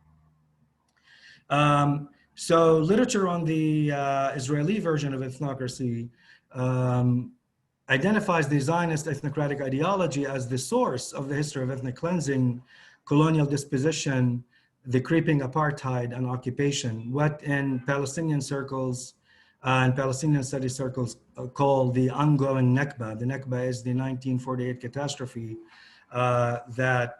So literature on the Israeli version of ethnocracy identifies the Zionist ethnocratic ideology as the source of the history of ethnic cleansing, colonial disposition, the creeping apartheid and occupation, what in Palestinian circles and Palestinian studies circles call the ongoing Nakba. The Nakba is the 1948 catastrophe that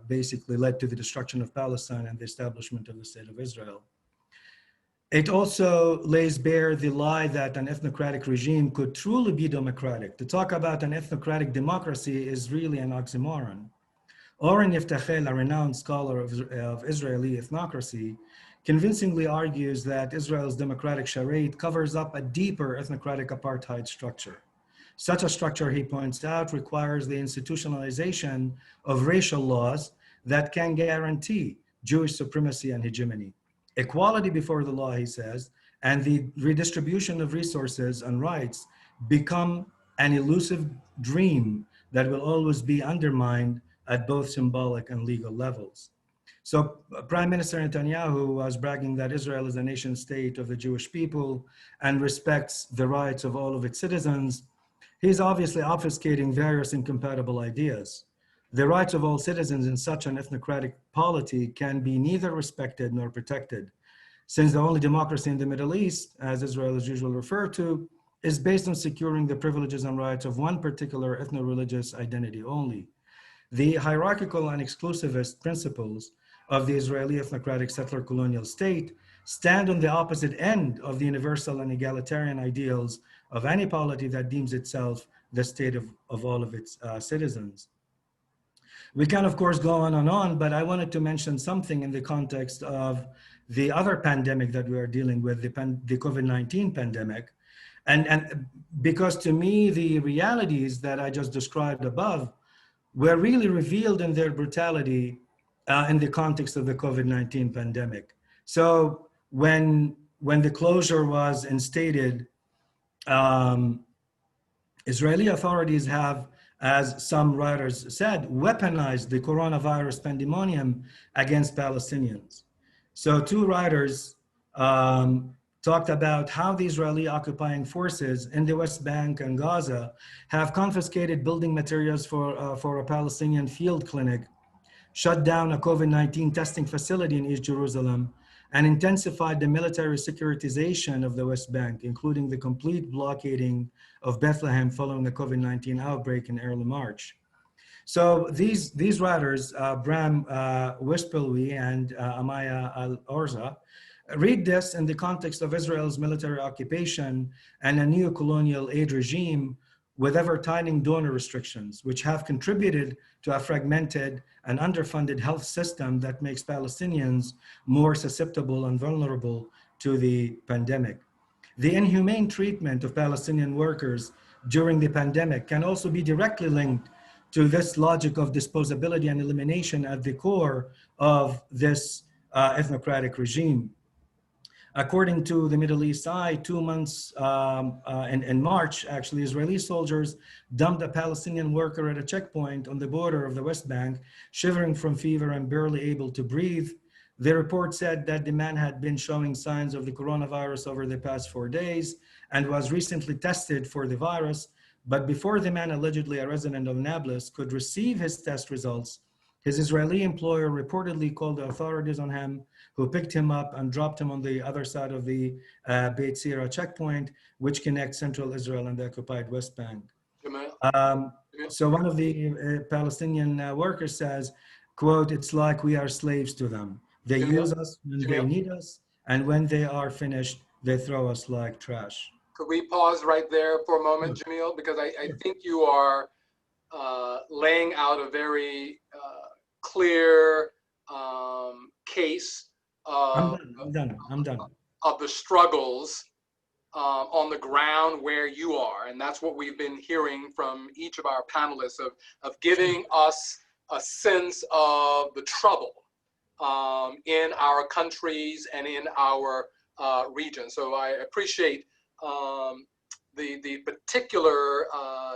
basically led to the destruction of Palestine and the establishment of the State of Israel. It also lays bare the lie that an ethnocratic regime could truly be democratic. To talk about an ethnocratic democracy is really an oxymoron. Oren Yiftachel, a renowned scholar of Israeli ethnocracy, convincingly argues that Israel's democratic charade covers up a deeper ethnocratic apartheid structure. Such a structure, he points out, requires the institutionalization of racial laws that can guarantee Jewish supremacy and hegemony. Equality before the law, he says, and the redistribution of resources and rights become an elusive dream that will always be undermined at both symbolic and legal levels. So Prime Minister Netanyahu was bragging that Israel is a nation state of the Jewish people and respects the rights of all of its citizens. He's obviously obfuscating various incompatible ideas. The rights of all citizens in such an ethnocratic polity can be neither respected nor protected, since the only democracy in the Middle East, as Israel is usually referred to, is based on securing the privileges and rights of one particular ethno-religious identity only. The hierarchical and exclusivist principles of the Israeli ethnocratic settler colonial state stand on the opposite end of the universal and egalitarian ideals of any polity that deems itself the state of all of its citizens. We can, of course, go on and on, but I wanted to mention something in the context of the other pandemic that we are dealing with, the COVID-19 pandemic. And because to me, the realities that I just described above were really revealed in their brutality in the context of the COVID-19 pandemic. So when the closure was instated, Israeli authorities have, as some writers said, weaponized the coronavirus pandemonium against Palestinians. So two writers talked about how the Israeli occupying forces in the West Bank and Gaza have confiscated building materials for a Palestinian field clinic, shut down a COVID-19 testing facility in East Jerusalem, and intensified the military securitization of the West Bank, including the complete blockading of Bethlehem following the COVID-19 outbreak in early March. So these writers, Bram Wispelwy and Amaya Al-Orza, read this in the context of Israel's military occupation and a new colonial aid regime with ever-tightening donor restrictions, which have contributed to a fragmented and underfunded health system that makes Palestinians more susceptible and vulnerable to the pandemic. The inhumane treatment of Palestinian workers during the pandemic can also be directly linked to this logic of disposability and elimination at the core of this ethnocratic regime. According to the Middle East Eye, 2 months in March, actually, Israeli soldiers dumped a Palestinian worker at a checkpoint on the border of the West Bank, shivering from fever and barely able to breathe. The report said that the man had been showing signs of the coronavirus over the past 4 days and was recently tested for the virus. But before the man, allegedly a resident of Nablus, could receive his test results, His Israeli employer reportedly called the authorities on him, who picked him up and dropped him on the other side of the Beit Sira checkpoint, which connects central Israel and the occupied West Bank. So one of the Palestinian workers says, quote, "It's like we are slaves to them. They use us when they need us, and when they are finished, they throw us like trash." Could we pause right there for a moment, Jamil? Because I think you are laying out a very clear case I'm done. of the struggles on the ground where you are. And that's what we've been hearing from each of our panelists of giving us a sense of the trouble in our countries and in our region. So I appreciate the particular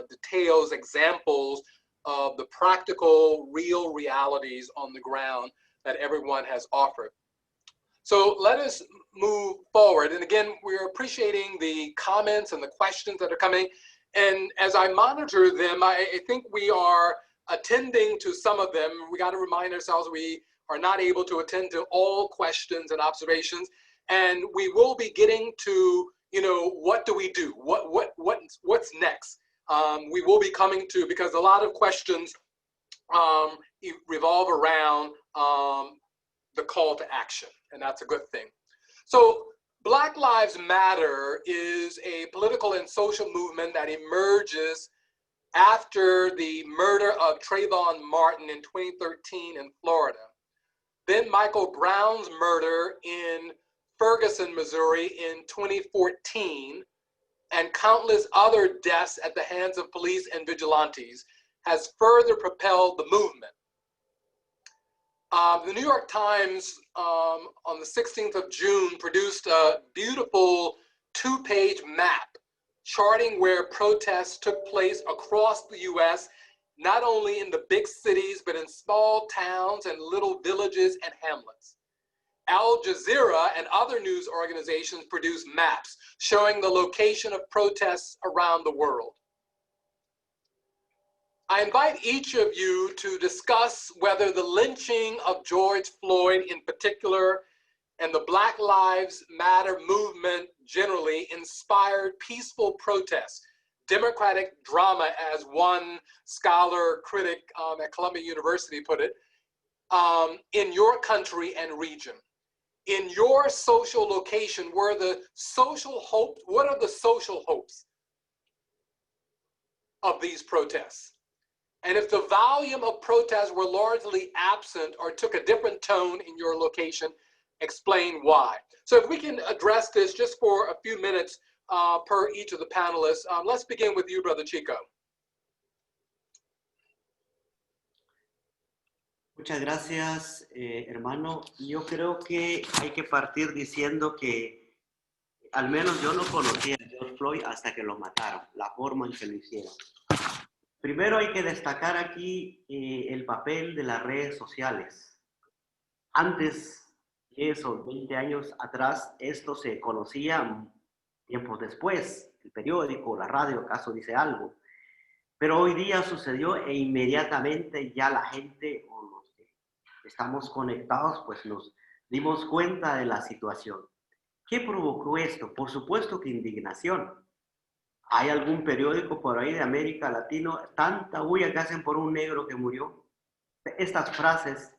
details, examples of the practical, real realities on the ground that everyone has offered. So let us move forward. And again, we're appreciating the comments and the questions that are coming. And as I monitor them, I think we are attending to some of them. We got to remind ourselves we are not able to attend to all questions and observations. And we will be getting to, you know, what do we do? What's next? We will be coming to, because a lot of questions revolve around the call to action, and that's a good thing. So Black Lives Matter is a political and social movement that emerges after the murder of Trayvon Martin in 2013 in Florida. Then Michael Brown's murder in Ferguson, Missouri in 2014, and countless other deaths at the hands of police and vigilantes has further propelled the movement. The New York Times on the 16th of June produced a beautiful 2-page map charting where protests took place across the US, not only in the big cities, but in small towns and little villages and hamlets. Al Jazeera and other news organizations produced maps showing the location of protests around the world. I invite each of you to discuss whether the lynching of George Floyd in particular and the Black Lives Matter movement generally inspired peaceful protests, democratic drama, as one scholar critic at Columbia University put it, in your country and region. In your social location, what are the social hopes of these protests? And if the volume of protests were largely absent or took a different tone in your location, explain why. So if we can address this just for a few minutes per each of the panelists. Let's begin with you, Brother Chico. Muchas gracias, hermano. Yo creo que hay que partir diciendo que al menos yo no conocía a George Floyd hasta que lo mataron, la forma en que lo hicieron. Primero hay que destacar aquí el papel de las redes sociales. Antes de eso, 20 años atrás, esto se conocía tiempos después, el periódico, la radio, acaso dice algo. Pero hoy día sucedió e inmediatamente ya la gente, o los que estamos conectados, pues nos dimos cuenta de la situación. ¿Qué provocó esto? Por supuesto que indignación. ¿Hay algún periódico por ahí de América Latina? Tanta bulla que hacen por un negro que murió. Estas frases,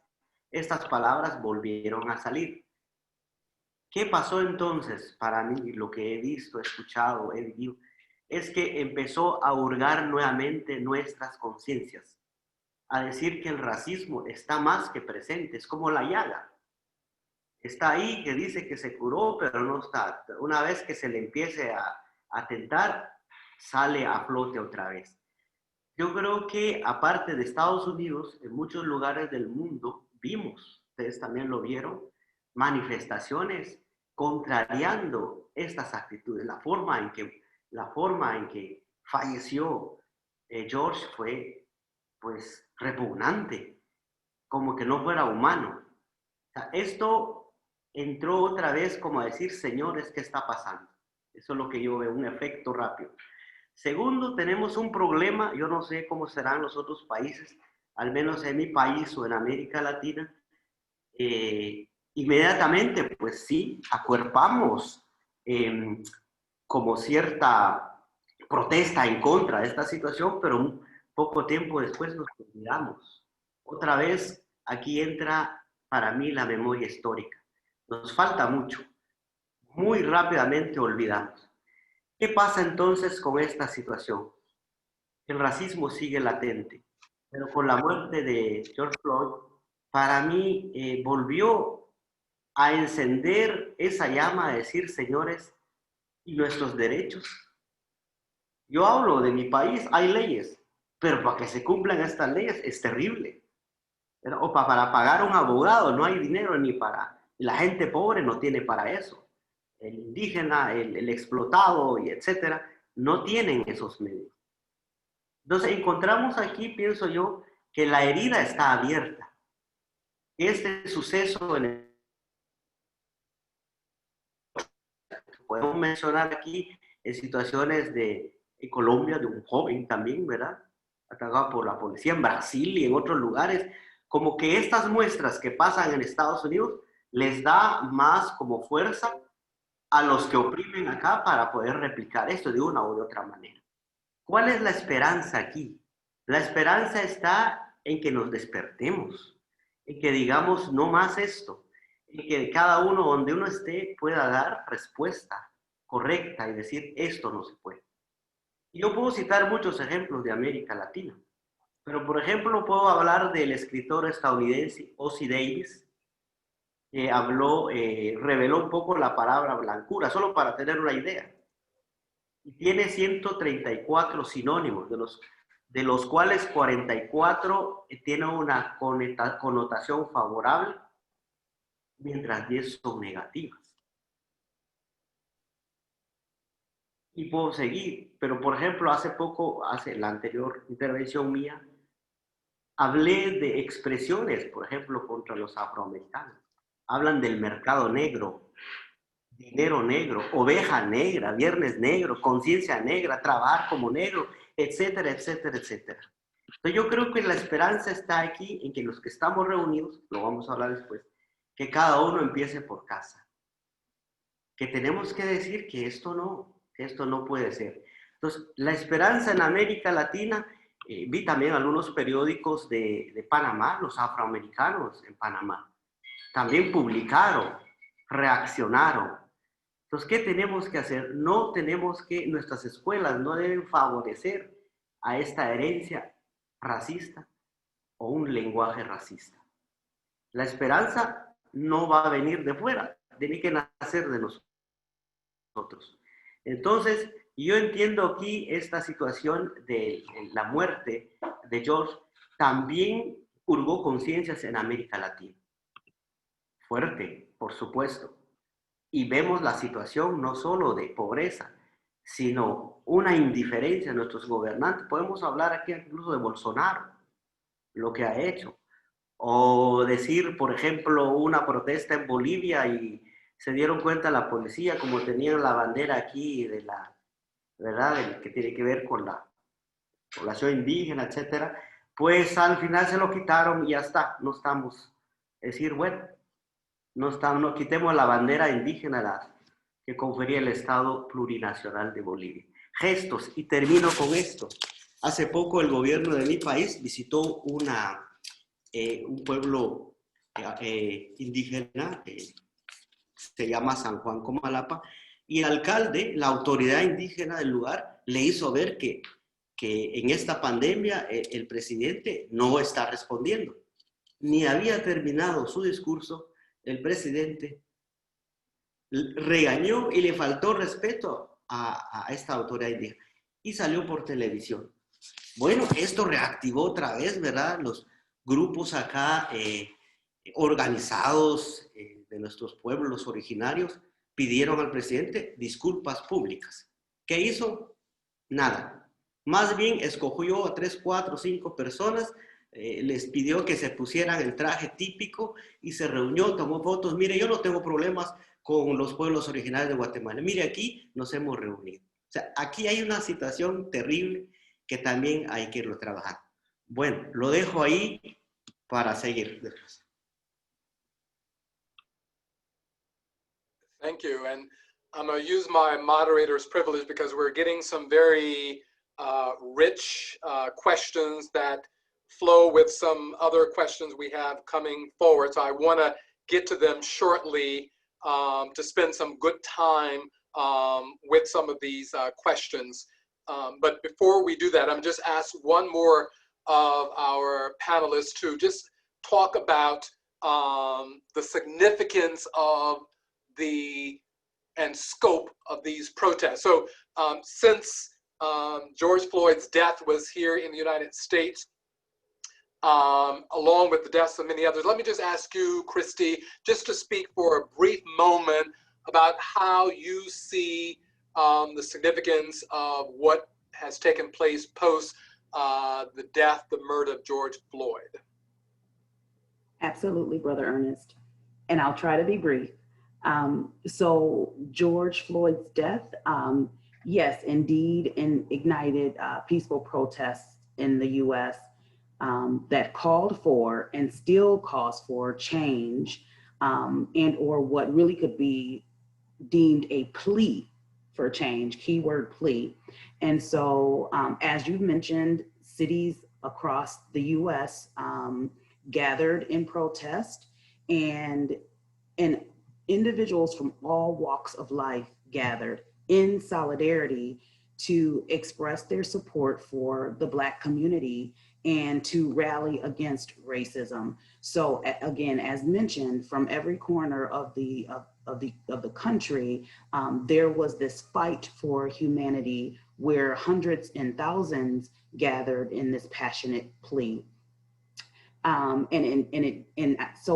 estas palabras volvieron a salir. ¿Qué pasó entonces? Para mí, lo que he visto, escuchado, he vivido, es que empezó a hurgar nuevamente nuestras conciencias, a decir que el racismo está más que presente, es como la llaga. Está ahí, que dice que se curó, pero no está. Una vez que se le empiece a tentar, sale a flote otra vez. Yo creo que aparte de Estados Unidos, en muchos lugares del mundo vimos, ustedes también lo vieron, manifestaciones contrariando estas actitudes. La forma en que falleció George fue pues repugnante, como que no fuera humano. O sea, esto entró otra vez como a decir, señores, ¿qué está pasando? Eso es lo que yo veo, un efecto rápido. Segundo, tenemos un problema, yo no sé cómo serán los otros países, al menos en mi país o en América Latina, inmediatamente, pues sí, acuerpamos como cierta protesta en contra de esta situación, pero un poco tiempo después nos olvidamos. Otra vez, aquí entra para mí la memoria histórica. Nos falta mucho. Muy rápidamente olvidamos. ¿Qué pasa entonces con esta situación? El racismo sigue latente, pero con la muerte de George Floyd, para mí volvió a encender esa llama, a decir, señores, ¿y nuestros derechos? Yo hablo de mi país, hay leyes, pero para que se cumplan estas leyes es terrible. O para pagar a un abogado no hay dinero ni para... La gente pobre no tiene para eso. El indígena, el explotado, y etcétera, no tienen esos medios. Entonces encontramos aquí, pienso yo, que la herida está abierta. Este suceso en el... Podemos mencionar aquí en situaciones en Colombia, de un joven también, ¿verdad? Atacado por la policía, en Brasil y en otros lugares, como que estas muestras que pasan en Estados Unidos les da más como fuerza a los que oprimen acá para poder replicar esto de una u de otra manera. ¿Cuál es la esperanza aquí? La esperanza está en que nos despertemos, en que digamos no más esto, en que cada uno donde uno esté pueda dar respuesta correcta y decir esto no se puede. Y yo puedo citar muchos ejemplos de América Latina, pero por ejemplo puedo hablar del escritor estadounidense Ossie Davis, que reveló un poco la palabra blancura, solo para tener una idea. Y tiene 134 sinónimos, de los cuales 44 tienen una connotación favorable, mientras 10 son negativas. Y puedo seguir, pero por ejemplo, hace la anterior intervención mía, hablé de expresiones, por ejemplo, contra los afroamericanos. Hablan del mercado negro, dinero negro, oveja negra, viernes negro, conciencia negra, trabajar como negro, etcétera, etcétera, etcétera. Entonces yo creo que la esperanza está aquí en que los que estamos reunidos, lo vamos a hablar después, que cada uno empiece por casa. Que tenemos que decir que esto no puede ser. Entonces, la esperanza en América Latina, vi también algunos periódicos de Panamá, los afroamericanos en Panamá, también publicaron, reaccionaron. Entonces, ¿qué tenemos que hacer? Nuestras escuelas no deben favorecer a esta herencia racista o un lenguaje racista. La esperanza no va a venir de fuera, tiene que nacer de nosotros. Entonces, yo entiendo aquí esta situación de la muerte de George, también hurgó conciencias en América Latina. Fuerte, por supuesto. Y vemos la situación no solo de pobreza, sino una indiferencia de nuestros gobernantes. Podemos hablar aquí incluso de Bolsonaro, lo que ha hecho. O decir, por ejemplo, una protesta en Bolivia y se dieron cuenta la policía, como tenían la bandera aquí de la, ¿verdad?, que tiene que ver con la población indígena, etcétera, pues al final se lo quitaron y ya está. No estamos, es decir, bueno, no quitemos la bandera indígena que confería el Estado plurinacional de Bolivia. Gestos, y termino con esto. Hace poco el gobierno de mi país visitó un pueblo indígena, se llama San Juan Comalapa, y el alcalde, la autoridad indígena del lugar, le hizo ver que en esta pandemia el presidente no está respondiendo. Ni había terminado su discurso, el presidente regañó y le faltó respeto a esta autoridad indígena y salió por televisión. Bueno, esto reactivó otra vez, ¿verdad? Los grupos acá organizados de nuestros pueblos originarios pidieron al presidente disculpas públicas. ¿Qué hizo? Nada. Más bien escogió a 3, 4, 5 personas, les pidió que se pusieran el traje típico y se reunió, tomó fotos. Mire, yo no tengo problemas con los pueblos originarios de Guatemala. Mire, aquí nos hemos reunido. O sea, aquí hay una situación terrible que también hay que irlo trabajando. Bueno, lo dejo ahí para seguir después. Thank you. And I'm going to use my moderator's privilege because we're getting some very rich questions that flow with some other questions we have coming forward. So I want to get to them shortly to spend some good time with some of these questions. But before we do that, I'm just ask one more of our panelists to just talk about the significance of and scope of these protests. So since George Floyd's death was here in the United States, along with the deaths of many others, let me just ask you, Kristi, just to speak for a brief moment about how you see the significance of what has taken place post the death, the murder of George Floyd. Absolutely, Brother Ernest. And I'll try to be brief. So George Floyd's death, yes, indeed, ignited peaceful protests in the US that called for and still calls for change and or what really could be deemed a plea for change, keyword plea. And so as you've mentioned, cities across the US gathered in protest, and individuals from all walks of life gathered in solidarity to express their support for the Black community and to rally against racism. So again, as mentioned, from every corner of the country, there was this fight for humanity where hundreds and thousands gathered in this passionate plea. So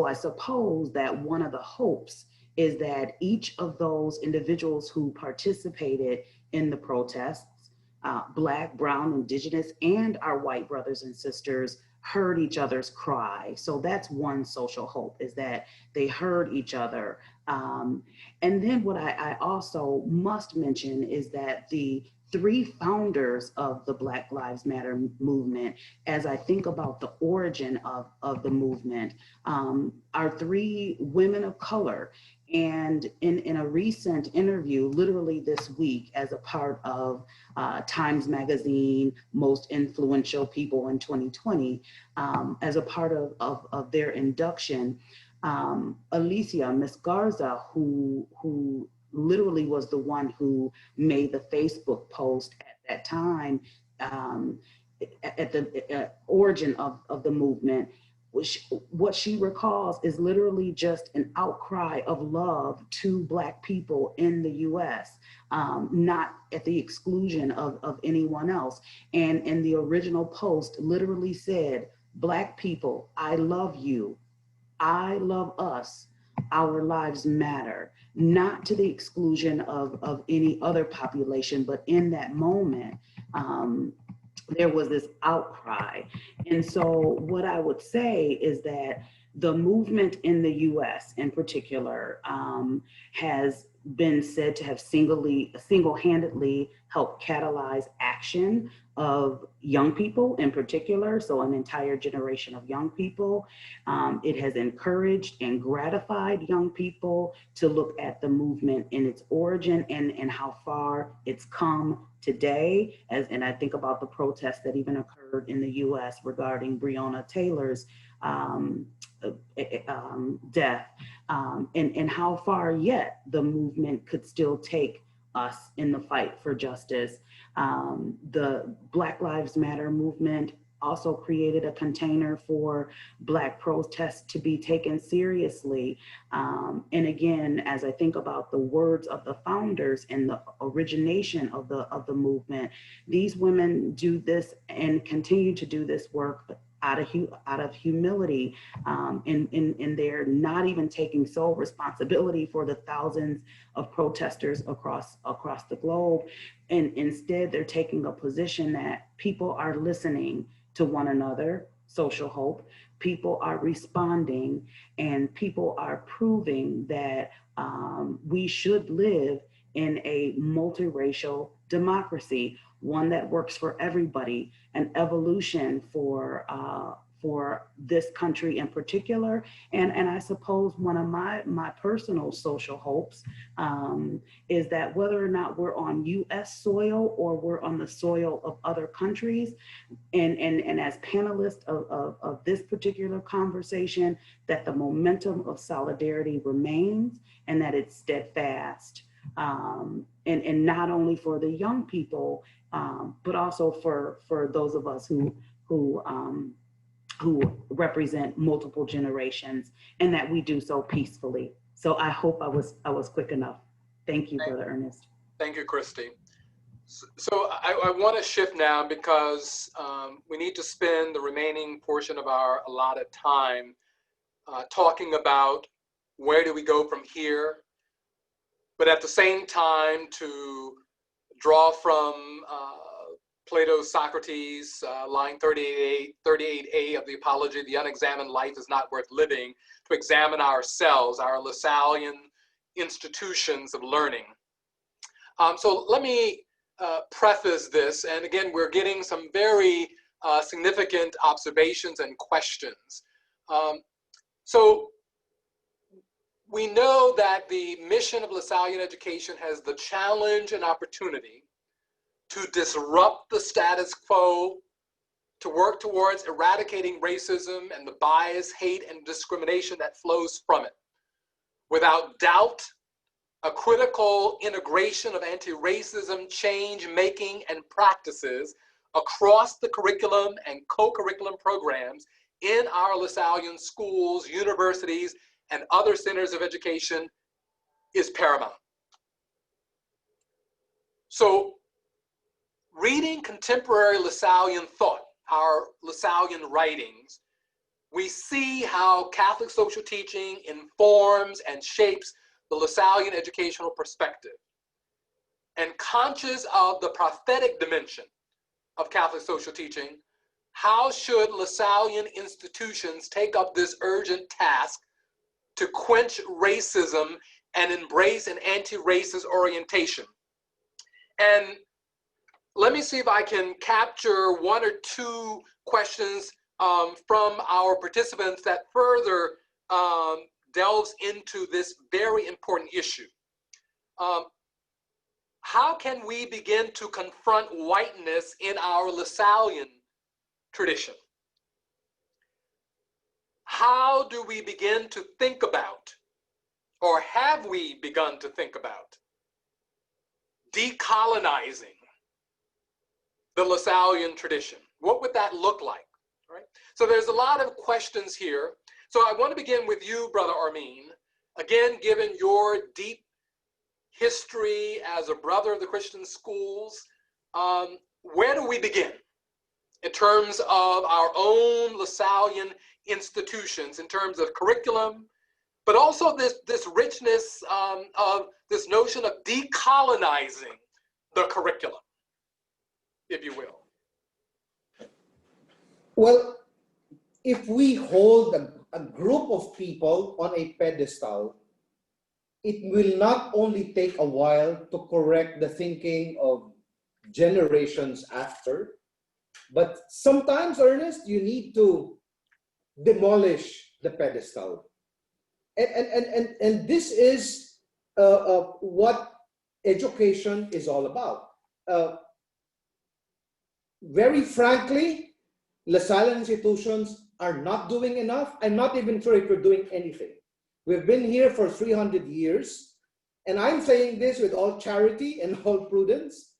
I suppose that one of the hopes is that each of those individuals who participated in the protests, Black, Brown, Indigenous, and our white brothers and sisters, heard each other's cry. So that's one social hope, is that they heard each other. And then what I also must mention is that the three founders of the Black Lives Matter movement, as I think about the origin of the movement, are three women of color. And in a recent interview, literally this week, as a part of Times Magazine, Most Influential People in 2020, as a part of their induction, Alicia, Miss Garza, who literally was the one who made the Facebook post at that time, at the origin of the movement, what she recalls is literally just an outcry of love to Black people in the US, not at the exclusion of anyone else. And the original post literally said, Black people, I love you. I love us. Our lives matter, not to the exclusion of any other population, but in that moment, there was this outcry. And so what I would say is that the movement in the US in particular has been said to have single-handedly helped catalyze action of young people in particular, so an entire generation of young people. It has encouraged and gratified young people to look at the movement in its origin and how far it's come today. And I think about the protests that even occurred in the US regarding Breonna Taylor's death, and how far yet the movement could still take us in the fight for justice. The Black Lives Matter movement also created a container for Black protests to be taken seriously. And again, as I think about the words of the founders and the origination of the movement, these women do this and continue to do this work out of humility, and they're not even taking sole responsibility for the thousands of protesters across the globe. And instead, they're taking a position that people are listening to one another, social hope, people are responding, and people are proving that we should live in a multiracial democracy, one that works for everybody, an evolution for this country in particular. And I suppose one of my personal social hopes is that whether or not we're on US soil or we're on the soil of other countries, and as panelists of this particular conversation, that the momentum of solidarity remains and that it's steadfast. And not only for the young people, but also for those of us who represent multiple generations, and that we do so peacefully. So I hope I was quick enough. Thank you, Brother Ernest. Thank you, Kristi. So I want to shift now because we need to spend the remaining portion of our allotted time talking about where do we go from here, but at the same time to draw from Plato's Socrates, line 38A of the Apology, the unexamined life is not worth living, to examine ourselves, our LaSallian institutions of learning. So let me preface this, and again, we're getting some very significant observations and questions. So we know that the mission of LaSallian education has the challenge and opportunity to disrupt the status quo, to work towards eradicating racism and the bias, hate, and discrimination that flows from it. Without doubt, a critical integration of anti-racism change-making and practices across the curriculum and co-curriculum programs in our LaSallian schools, universities, and other centers of education is paramount. So, reading contemporary LaSallian thought, our LaSallian writings, we see how Catholic social teaching informs and shapes the LaSallian educational perspective. And conscious of the prophetic dimension of Catholic social teaching, how should LaSallian institutions take up this urgent task to quench racism and embrace an anti-racist orientation? And let me see if I can capture one or two questions from our participants that further delves into this very important issue. How can we begin to confront whiteness in our LaSallian tradition? How do we begin to think about, or have we begun to think about, decolonizing the LaSallian tradition? What would that look like? All right. So there's a lot of questions here. So I want to begin with you, Brother Armin. Again, given your deep history as a brother of the Christian schools, where do we begin in terms of our own LaSallian institutions, in terms of curriculum, but also this richness of this notion of decolonizing the curriculum, if you will? Well, if we hold a group of people on a pedestal, it will not only take a while to correct the thinking of generations after, but sometimes, Ernest, you need to demolish the pedestal. And this is what education is all about. Very frankly, LaSallian institutions are not doing enough. I'm not even sure if we're doing anything. We've been here for 300 years, and I'm saying this with all charity and all prudence.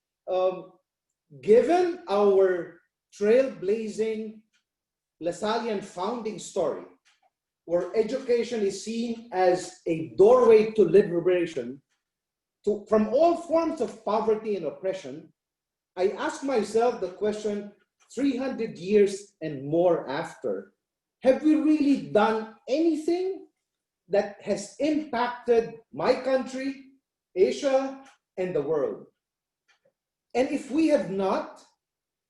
Given our trailblazing LaSallian founding story, where education is seen as a doorway to liberation from all forms of poverty and oppression, I ask myself the question, 300 years and more after, have we really done anything that has impacted my country, Asia, and the world? And if we have not,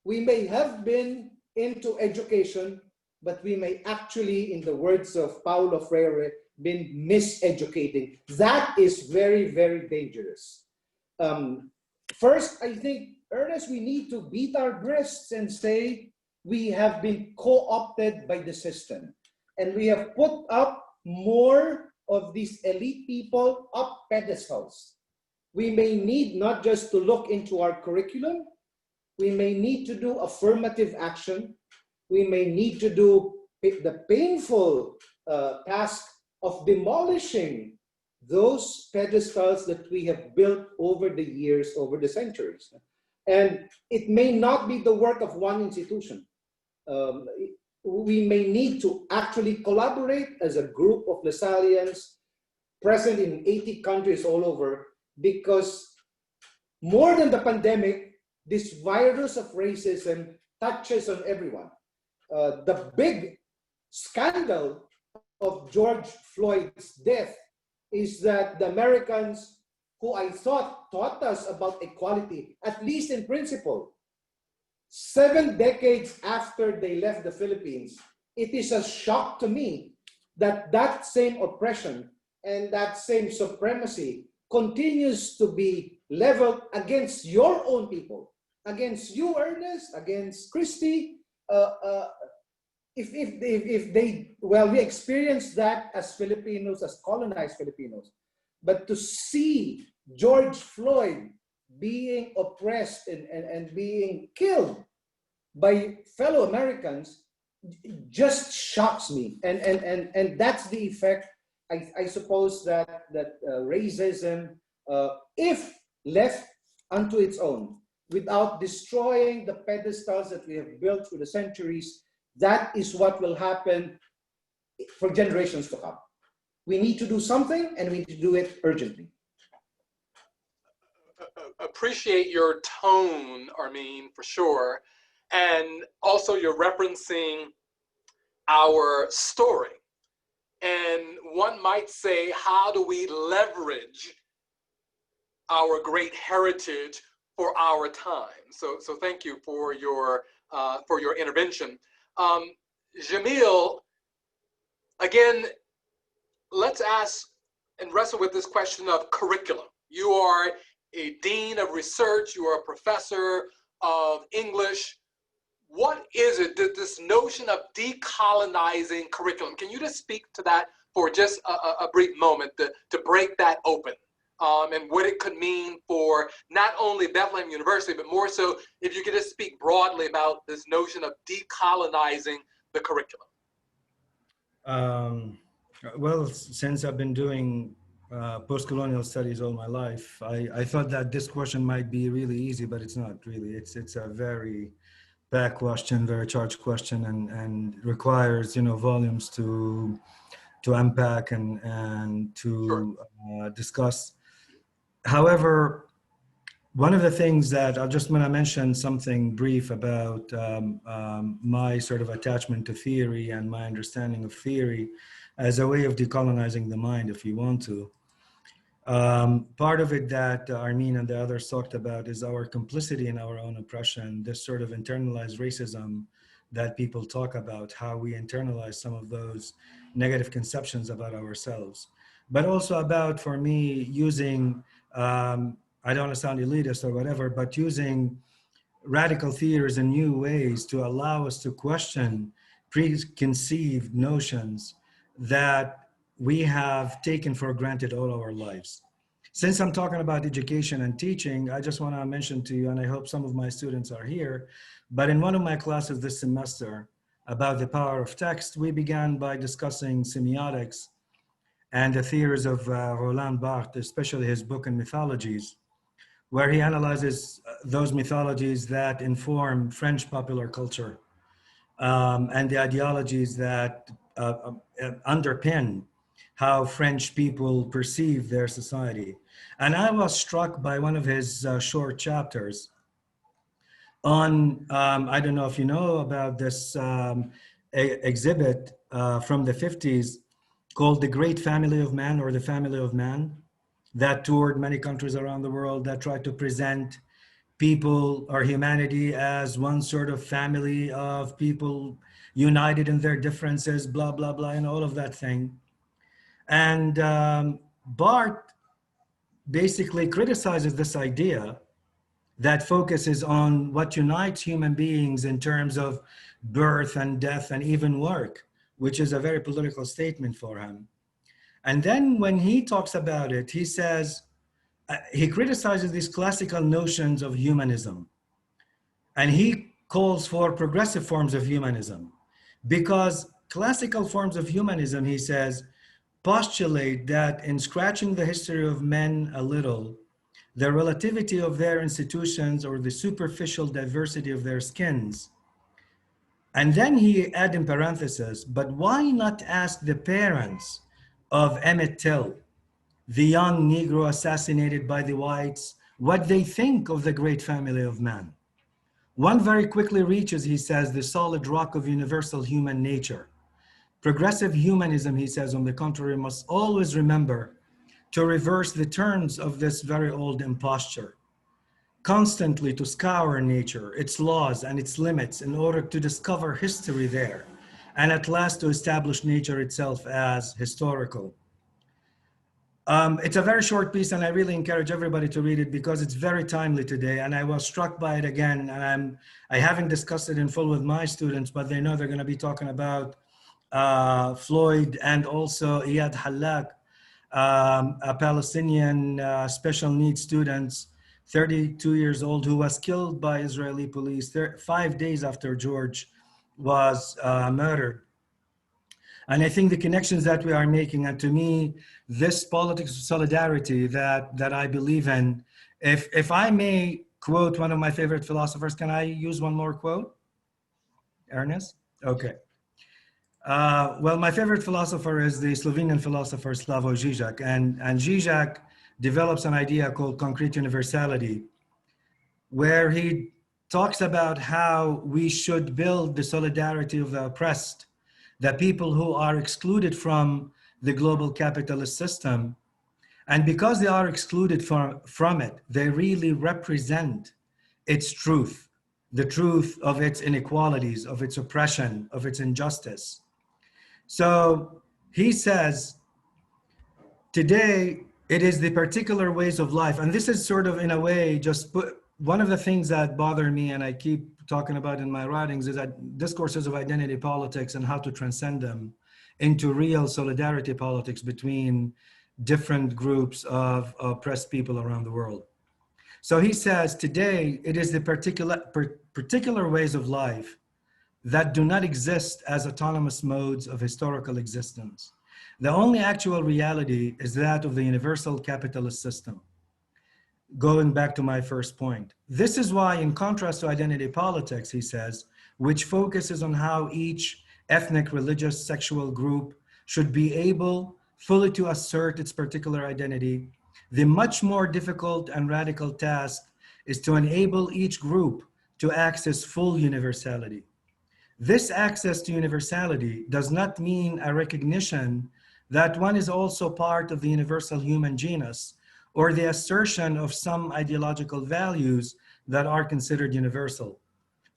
we may have been into education, but we may actually, in the words of Paulo Freire, been miseducating. That is very, very dangerous. First, I think, Ernest, we need to beat our breasts and say we have been co-opted by the system. And we have put up more of these elite people up pedestals. We may need not just to look into our curriculum, we may need to do affirmative action. We may need to do the painful task of demolishing those pedestals that we have built over the years, over the centuries. And it may not be the work of one institution. We may need to actually collaborate as a group of LaSallians present in 80 countries all over, because more than the pandemic, this virus of racism touches on everyone. The big scandal of George Floyd's death is that the Americans, who I thought taught us about equality, at least in principle, 7 decades after they left the Philippines, it is a shock to me that that same oppression and that same supremacy continues to be leveled against your own people, against you, Ernest, against Kristi. If they, well, we experienced that as Filipinos, as colonized Filipinos, but to see George Floyd being oppressed and being killed by fellow Americans just shocks me. And that's the effect, I suppose, that racism, if left unto its own, without destroying the pedestals that we have built through the centuries, that is what will happen for generations to come. We need to do something, and we need to do it urgently. Appreciate your tone, Armin, for sure. And also you're referencing our story. And one might say, how do we leverage our great heritage for our time? So thank you for your intervention. Jamil, again, let's ask and wrestle with this question of curriculum. You are a dean of research, you are a professor of English. What is it, this notion of decolonizing curriculum? Can you just speak to that for just a brief moment to break that open? And what it could mean for not only Bethlehem University, but more so if you could just speak broadly about this notion of decolonizing the curriculum. Well, since I've been doing post-colonial studies all my life, I thought that this question might be really easy, but it's not really. It's a very back question, very charged question, and requires, you know, volumes to unpack and to discuss. However, one of the things that I just want to mention something brief about my sort of attachment to theory and my understanding of theory as a way of decolonizing the mind, if you want to. Part of it that Armin and the others talked about is our complicity in our own oppression, this sort of internalized racism that people talk about, how we internalize some of those negative conceptions about ourselves. But also about, for me, using, I don't want to sound elitist or whatever, but using radical theories in new ways to allow us to question preconceived notions that we have taken for granted all our lives. Since I'm talking about education and teaching, I just want to mention to you, and I hope some of my students are here, but in one of my classes this semester about the power of text, we began by discussing semiotics and the theories of Roland Barthes, especially his book on mythologies, where he analyzes those mythologies that inform French popular culture and the ideologies that underpin how French people perceive their society. And I was struck by one of his short chapters on, I don't know if you know about this exhibit from the 50s called The Great Family of Man, or The Family of Man, that toured many countries around the world, that tried to present people or humanity as one sort of family of people united in their differences, blah, blah, blah, and all of that thing. And Barthes basically criticizes this idea that focuses on what unites human beings in terms of birth and death and even work, which is a very political statement for him. And then when he talks about it, he says, he criticizes these classical notions of humanism. And he calls for progressive forms of humanism, because classical forms of humanism, he says, postulate that in scratching the history of men a little, the relativity of their institutions or the superficial diversity of their skins. And then he add in parentheses, but why not ask the parents of Emmett Till, the young Negro assassinated by the whites, what they think of the great family of man? One very quickly reaches, he says, the solid rock of universal human nature. Progressive humanism, he says, on the contrary, must always remember to reverse the turns of this very old imposture, constantly to scour nature, its laws and its limits in order to discover history there, and at last to establish nature itself as historical. It's a very short piece, and I really encourage everybody to read it because it's very timely today, and I was struck by it again, and I haven't discussed it in full with my students, but they know they're going to be talking about Floyd and also Iyad Hallaq, a Palestinian special needs student, 32 years old, who was killed by Israeli police 5 days after George was murdered. And I think the connections that we are making, and to me, this politics of solidarity that I believe in, if I may quote one of my favorite philosophers, can I use one more quote, Ernest? Okay. Well, my favorite philosopher is the Slovenian philosopher Slavoj Žižek, and Žižek develops an idea called concrete universality, where he talks about how we should build the solidarity of the oppressed, the people who are excluded from the global capitalist system. And because they are excluded from it, they really represent its truth, the truth of its inequalities, of its oppression, of its injustice. So he says, today it is the particular ways of life, and this is sort of in a way just one of the things that bother me and I keep talking about in my writings is that discourses of identity politics and how to transcend them into real solidarity politics between different groups of oppressed people around the world. So he says, today it is the particular ways of life that do not exist as autonomous modes of historical existence. The only actual reality is that of the universal capitalist system. Going back to my first point. This is why, in contrast to identity politics, he says, which focuses on how each ethnic, religious, sexual group should be able fully to assert its particular identity, the much more difficult and radical task is to enable each group to access full universality. This access to universality does not mean a recognition that one is also part of the universal human genus, or the assertion of some ideological values that are considered universal.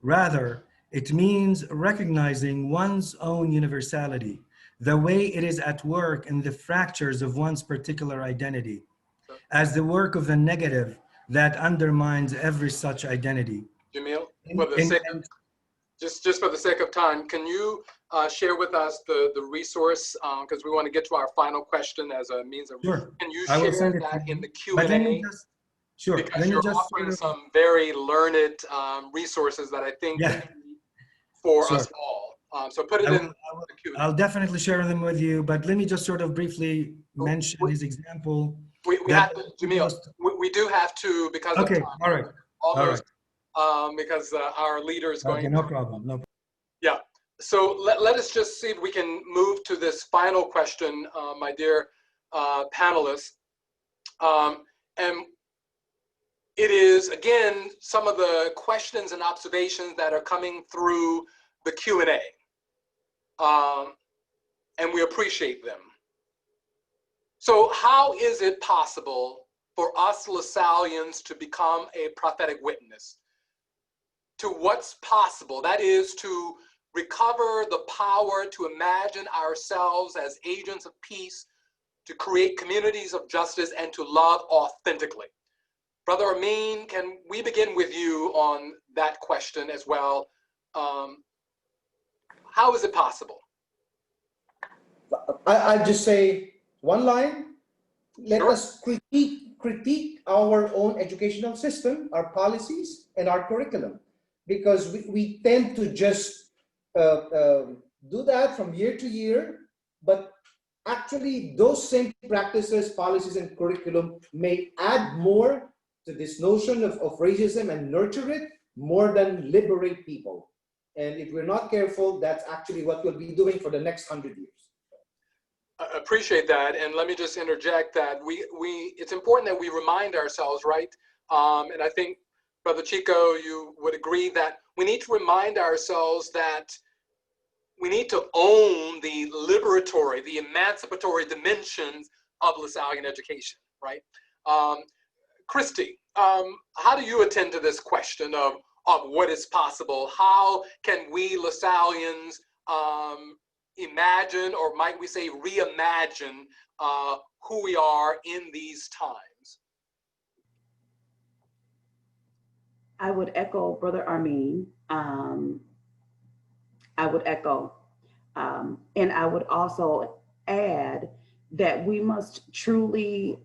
Rather, it means recognizing one's own universality, the way it is at work in the fractures of one's particular identity, as the work of the negative that undermines every such identity. Jamil, just for the sake of time, can you share with us the resource, because we want to get to our final question as a means of, sure. Can you share that in the Q&A? Sure. Because you're offering some very learned resources that I think for us all. So put it in the Q&A. I'll definitely share them with you, but let me just sort of briefly mention his example. We have to, Jamil, we do have to, because of time. All right. Almost, because our leader is going. Okay, no problem. Yeah. So let us just see if we can move to this final question, my dear panelists. And it is, again, some of the questions and observations that are coming through the Q&A. And we appreciate them. So how is it possible for us LaSallians to become a prophetic witness to what's possible? That is, to recover the power to imagine ourselves as agents of peace to create communities of justice, and to love authentically. Brother Armin, can we begin with you on that question as well? How is it possible? I'll just say one line. Let Sure. us critique our own educational system, our policies, and our curriculum, because we tend to just do that from year to year, but actually those same practices, policies, and curriculum may add more to this notion of racism and nurture it more than liberate people. And if we're not careful, that's actually what we'll be doing for the next 100 years. I appreciate that, and let me just interject that it's important that we remind ourselves, right? And I think, Brother Chico, you would agree that we need to remind ourselves that we need to own the liberatory, the emancipatory dimensions of LaSallian education, right? Kristi, how do you attend to this question of what is possible? How can we LaSallians imagine, or might we say reimagine, who we are in these times? I would echo Brother Armin. I would echo, and I would also add that we must truly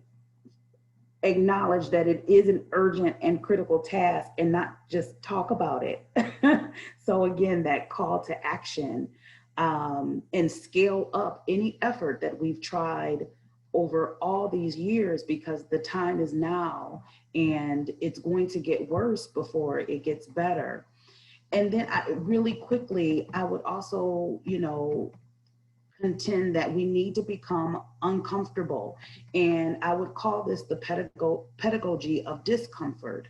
acknowledge that it is an urgent and critical task and not just talk about it. So again, that call to action, and scale up any effort that we've tried over all these years, because the time is now and it's going to get worse before it gets better. And then really quickly, I would also, contend that we need to become uncomfortable. And I would call this the pedagogy of discomfort,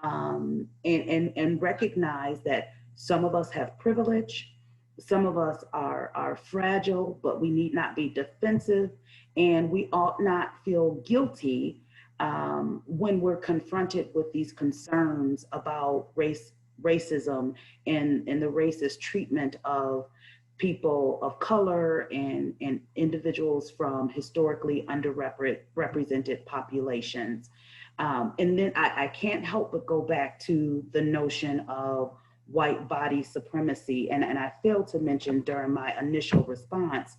and recognize that some of us have privilege, some of us are fragile, but we need not be defensive, and we ought not feel guilty when we're confronted with these concerns about racism and the racist treatment of people of color and individuals from historically underrepresented populations. And then I can't help but go back to the notion of white body supremacy. And I failed to mention during my initial response,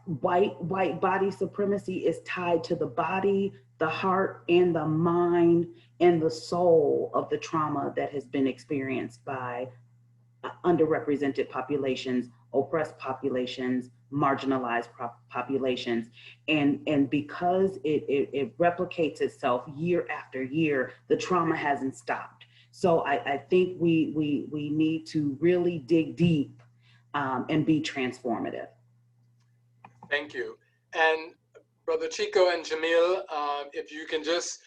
white body supremacy is tied to the body, the heart, and the mind, and the soul of the trauma that has been experienced by underrepresented populations, oppressed populations, marginalized populations. And because it replicates itself year after year, the trauma hasn't stopped. So I think we need to really dig deep and be transformative. Thank you. And Brother Chico and Jamil, if you can just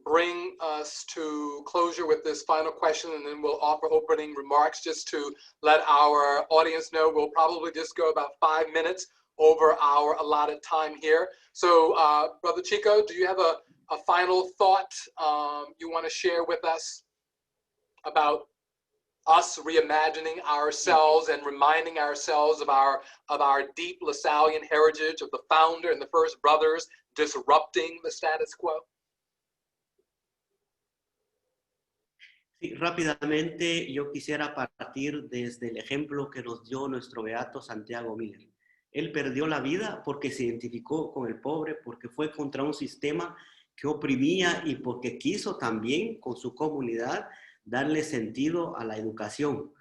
bring us to closure with this final question, and then we'll offer opening remarks just to let our audience know we'll probably just go about 5 minutes over our allotted time here. So Brother Chico, do you have a final thought you want to share with us about us reimagining ourselves and reminding ourselves of our deep LaSallian heritage of the founder and the first brothers disrupting the status quo? Sí, rápidamente yo quisiera partir desde el ejemplo que nos dio nuestro beato Santiago Miller. Él perdió la vida porque se identificó con el pobre, porque fue contra un sistema que oprimía y porque quiso también con su comunidad darle sentido a la educación.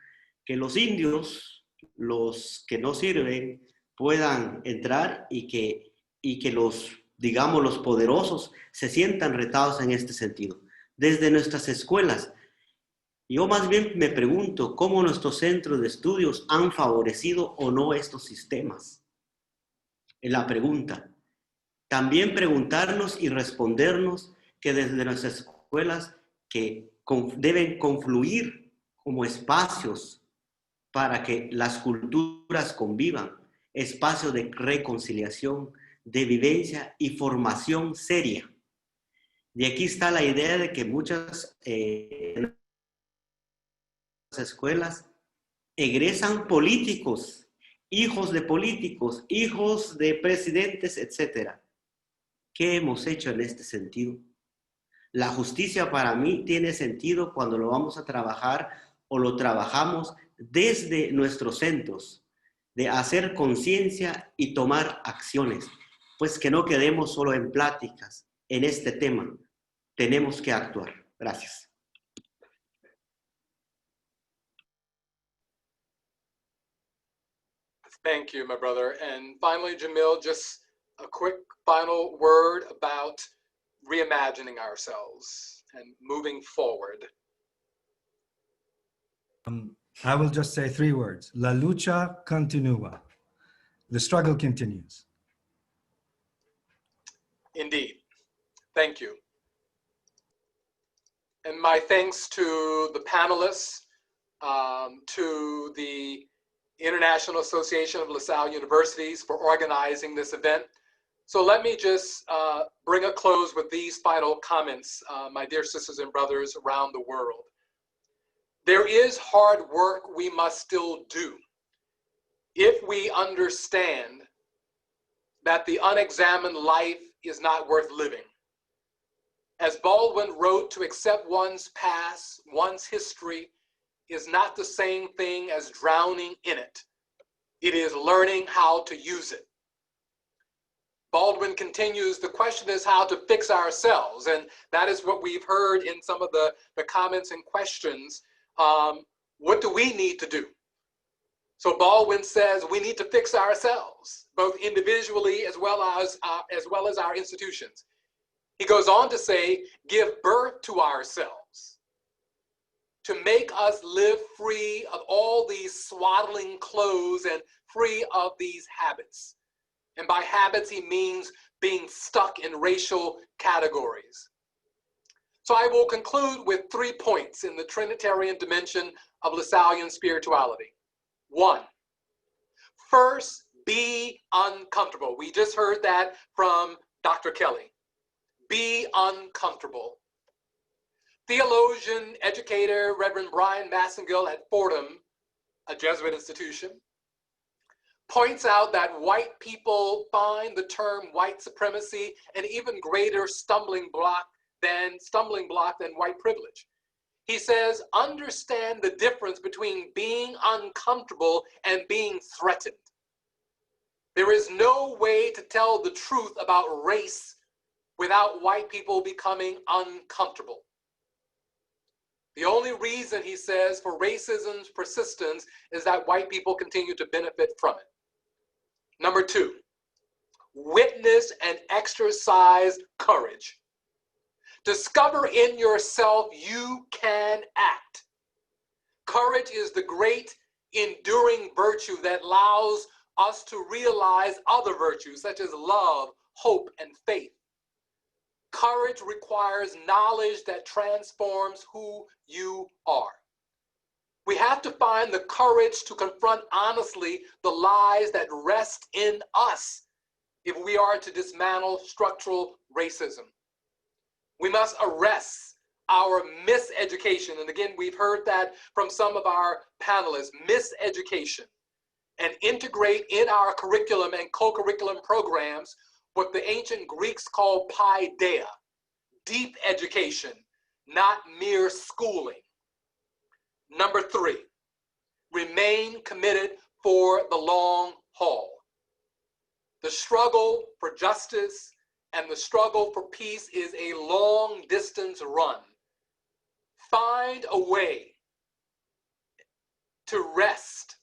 Que los indios, los que no sirven, puedan entrar y que los, digamos, los poderosos se sientan retados en este sentido. Desde nuestras escuelas, yo más bien me pregunto cómo nuestros centros de estudios han favorecido o no estos sistemas. Es la pregunta. También preguntarnos y respondernos que desde nuestras escuelas que deben confluir como espacios para que las culturas convivan, espacios de reconciliación, de vivencia y formación seria. Y aquí está la idea de que muchas escuelas egresan políticos hijos de políticos, hijos de presidentes, etc. ¿Qué hemos hecho en este sentido? La justicia para mí tiene sentido cuando lo vamos a trabajar o lo trabajamos desde nuestros centros, de hacer conciencia y tomar acciones, pues que no quedemos solo en pláticas en este tema. Tenemos que actuar. Gracias. Thank you, my brother. And finally, Jamil, just a quick final word about reimagining ourselves and moving forward. I will just say 3 words. La lucha continúa. The struggle continues. Indeed. Thank you. And my thanks to the panelists, to the International Association of LaSalle Universities for organizing this event. So let me just bring a close with these final comments, my dear sisters and brothers around the world. There is hard work we must still do if we understand that the unexamined life is not worth living. As Baldwin wrote, to accept one's past, one's history, is not the same thing as drowning in it. It is learning how to use it. Baldwin continues, the question is how to fix ourselves. And that is what we've heard in some of the comments and questions. What do we need to do? So Baldwin says we need to fix ourselves, both individually as well as our institutions. He goes on to say, give birth to ourselves, to make us live free of all these swaddling clothes and free of these habits. And by habits, he means being stuck in racial categories. So I will conclude with 3 points in the Trinitarian dimension of LaSallian spirituality. 1, first, be uncomfortable. We just heard that from Dr. Kelly. Be uncomfortable. Theologian, educator, Reverend Brian Massengill at Fordham, a Jesuit institution, points out that white people find the term white supremacy an even greater stumbling block than white privilege. He says, understand the difference between being uncomfortable and being threatened. There is no way to tell the truth about race without white people becoming uncomfortable. The only reason, he says, for racism's persistence is that white people continue to benefit from it. Number 2, witness and exercise courage. Discover in yourself you can act. Courage is the great enduring virtue that allows us to realize other virtues such as love, hope, and faith. Courage requires knowledge that transforms who you are. We have to find the courage to confront honestly the lies that rest in us if we are to dismantle structural racism. We must arrest our miseducation. And again, we've heard that from some of our panelists, miseducation, and integrate in our curriculum and co-curriculum programs what the ancient Greeks called paideia, deep education, not mere schooling. Number 3, remain committed for the long haul. The struggle for justice and the struggle for peace is a long distance run. Find a way to rest,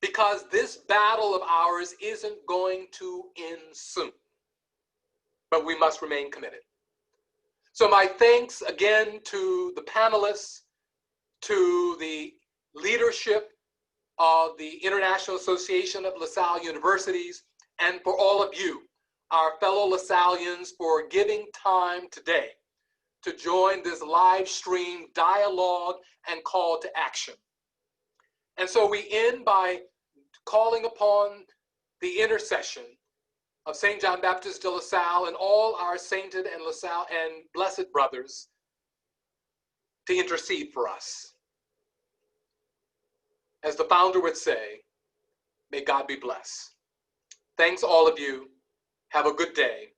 because this battle of ours isn't going to end soon, but we must remain committed. So my thanks again to the panelists, to the leadership of the International Association of LaSalle Universities, and for all of you, our fellow LaSallians, for giving time today to join this live stream dialogue and call to action. And so we end by calling upon the intercession of St. John Baptist de LaSalle and all our sainted and LaSalle and blessed brothers to intercede for us. As the founder would say, may God be blessed. Thanks all of you. Have a good day,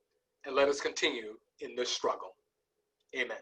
and let us continue in this struggle. Amen.